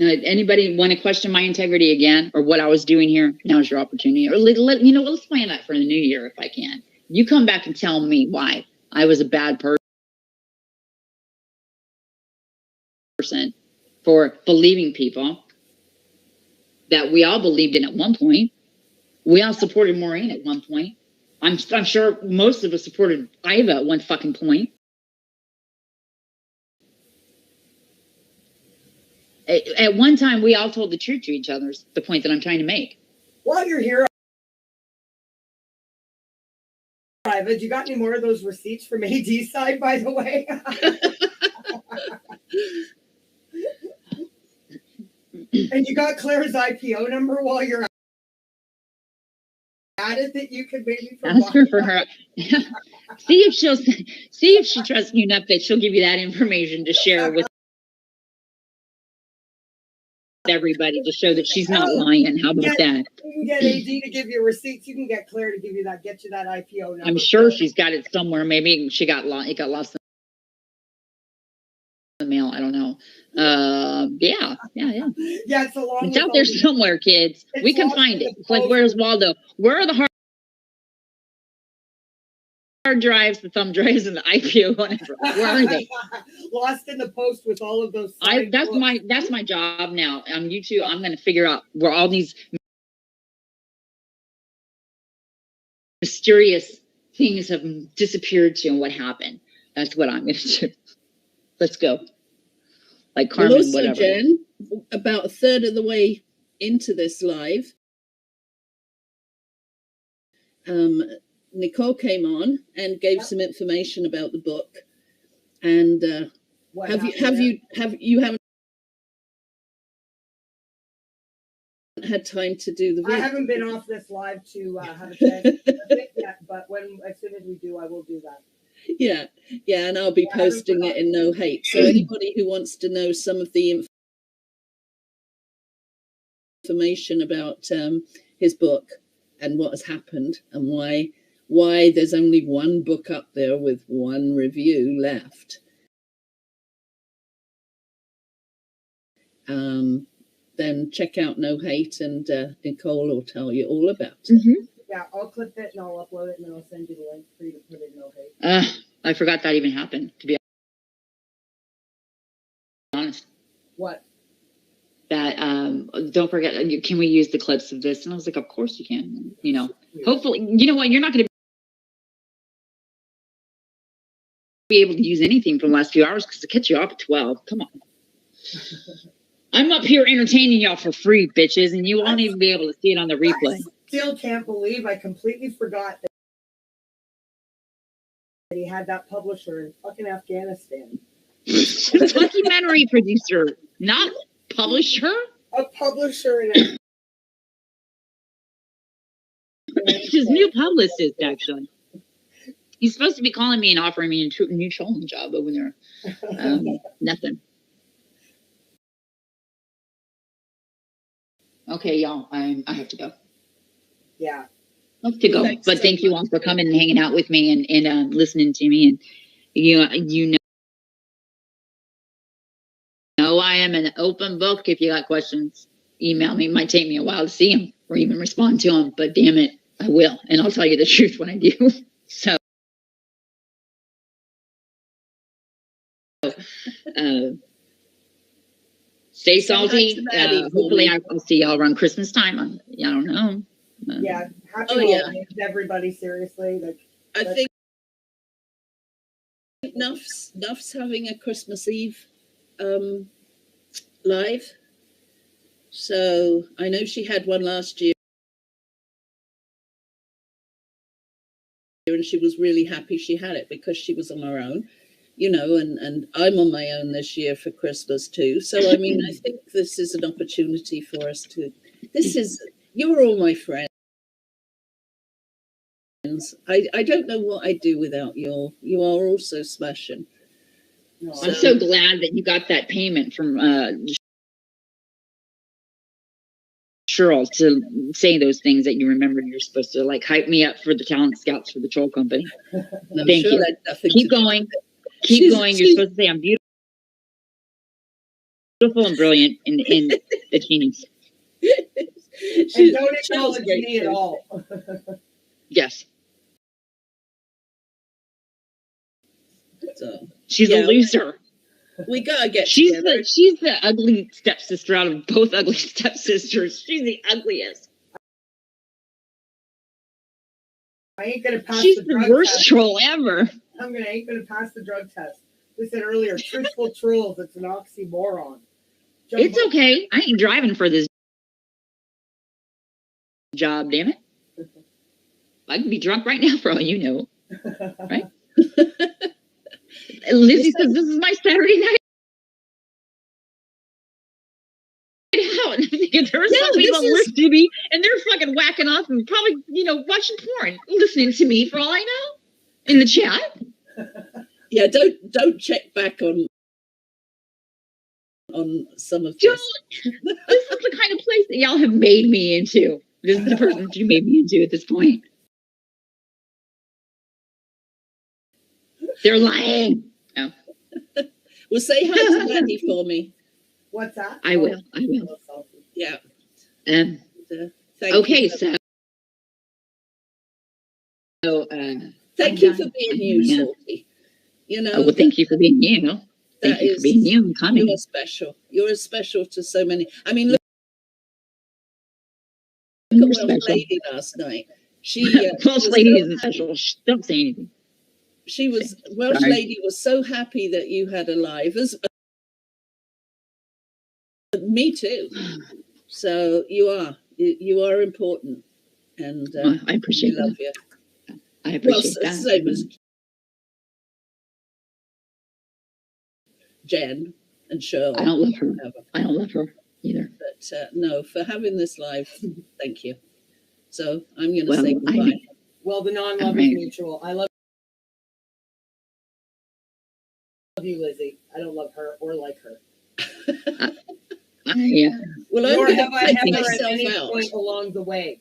Anybody want to question my integrity again or what I was doing here? Now's your opportunity. Or let's plan that for the new year if I can. You come back and tell me why I was a bad person for believing people that we all believed in at one point. We all supported Maureen at one point. I'm sure most of us supported Iva at one fucking point. At one time, we all told the truth to each other. Is the point that I'm trying to make. While you're here, Iva, you got any more of those receipts from AD's side, by the way? And you got Claire's IPO number while you're at it that you could maybe ask her for her. see if she trusts you enough that she'll give you that information to share with everybody to show that she's not lying. How about that? You can get AD to give you receipts. You can get Claire to give you that, get you that IPO number. I'm sure she's got it somewhere. Maybe it got lost in the mail. I don't know. Yeah. Yeah, it's out there somewhere, kids. We can find it. It's like, where's Waldo? Where are the hard drives, the thumb drives, and the IPO? Whatever. Where are they? Lost in the post with all of those. That's my job now on YouTube. I'm going to figure out where all these mysterious things have disappeared to and what happened. That's what I'm going to do. Let's go. like Carmen, well, also, whatever. Jen, about a third of the way into this live, Nicole came on and gave some information about the book. And have you haven't had time to do the I haven't been off this live to have a chance to it yet, but as soon as we do, I will do that. Yeah, and I'll be posting it in No Hate. So anybody who wants to know some of the information about his book and what has happened and why there's only one book up there with one review left, then check out No Hate, and Nicole will tell you all about it. Mm-hmm. Yeah, I'll clip it and I'll upload it and then I'll send you the link for you to put in No Hate. I forgot that even happened, to be honest. What? That don't forget, can we use the clips of this? And I was like, of course you can. You know, hopefully, you know what, you're not going to be able to use anything from the last few hours because it catch you off at 12. Come on. I'm up here entertaining y'all for free, bitches, and you won't even be able to see it on the replay. I still can't believe I completely forgot that he had that publisher in fucking Afghanistan. Documentary producer, not publisher. A publisher in Afghanistan. His new publicist, actually. He's supposed to be calling me and offering me a new trolling job over there. Nothing. Okay, y'all, I have to go. Yeah. I have to go. Thanks but so thank you all for coming and hanging out with me and listening to me. And you know I am an open book. If you got questions, email me. It might take me a while to see them or even respond to them, but damn it, I will. And I'll tell you the truth when I do. So stay salty. Hopefully I'll see y'all around Christmas time. I don't know. Yeah. Happy holidays, everybody. Seriously. I think Nuff's having a Christmas Eve live. So I know she had one last year and she was really happy she had it because she was on her own, you know, and I'm on my own this year for Christmas too. So I mean, I think this is an opportunity for us to, you're all my friends. I don't know what I'd do without you all. You are all so smashing. I'm so glad that you got that payment from Cheryl to say those things that you remembered you're supposed to, like, hype me up for the talent scouts for the troll company. No, thank you. Keep going. Keep going. You're supposed to say I'm beautiful and brilliant in the teens. And don't acknowledge me at all. Yes. So, she's a loser. We gotta get she's together. She's the ugly stepsister out of both ugly stepsisters. She's the ugliest. I ain't gonna pass she's the drug worst test. Troll ever. Ain't gonna pass the drug test. We said earlier, truthful trolls. It's an oxymoron. It's okay. I ain't driving for this job, damn it. I could be drunk right now for all you know. Right? Lizzie says this is my Saturday night out. And I'm thinking there are some people listening to me and they're fucking whacking off and probably, watching porn, listening to me for all I know in the chat. Yeah, don't check back on some of this. This is the kind of place that y'all have made me into. This is the person that you made me into at this point. They're lying. Oh. Well, say hi to Maddie for me. What's that? I will. Yeah. Okay, so thank you for being you, Salty. Well, thank you for being you. Thank you for being you and coming. You're special. You're special to so many. I mean, look at Welsh Lady last night. She Welsh Lady isn't special. Don't say anything. Welsh Lady was so happy that you had a live, Me too. So you are important, and I appreciate we love you. I appreciate that. Same as Jen and Shirley. I don't love her. I don't love her either. But no, for having this live, thank you. So I'm going to say goodbye. Well, the non-love is mutual. I love you, Lizzie. I don't love her or like her. Well, nor have I take ever at any out. point along the way.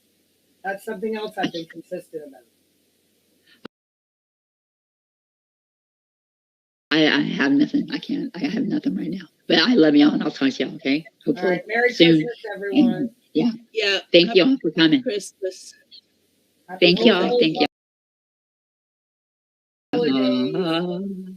That's something else I've been consistent about. I have nothing. I can't. I have nothing right now. But I love y'all, and I'll talk to y'all. Okay. Hopefully all right. Merry soon. Christmas, everyone. And, yeah. Thank y'all for coming. Christmas. Thank y'all. Thank y'all. Holidays.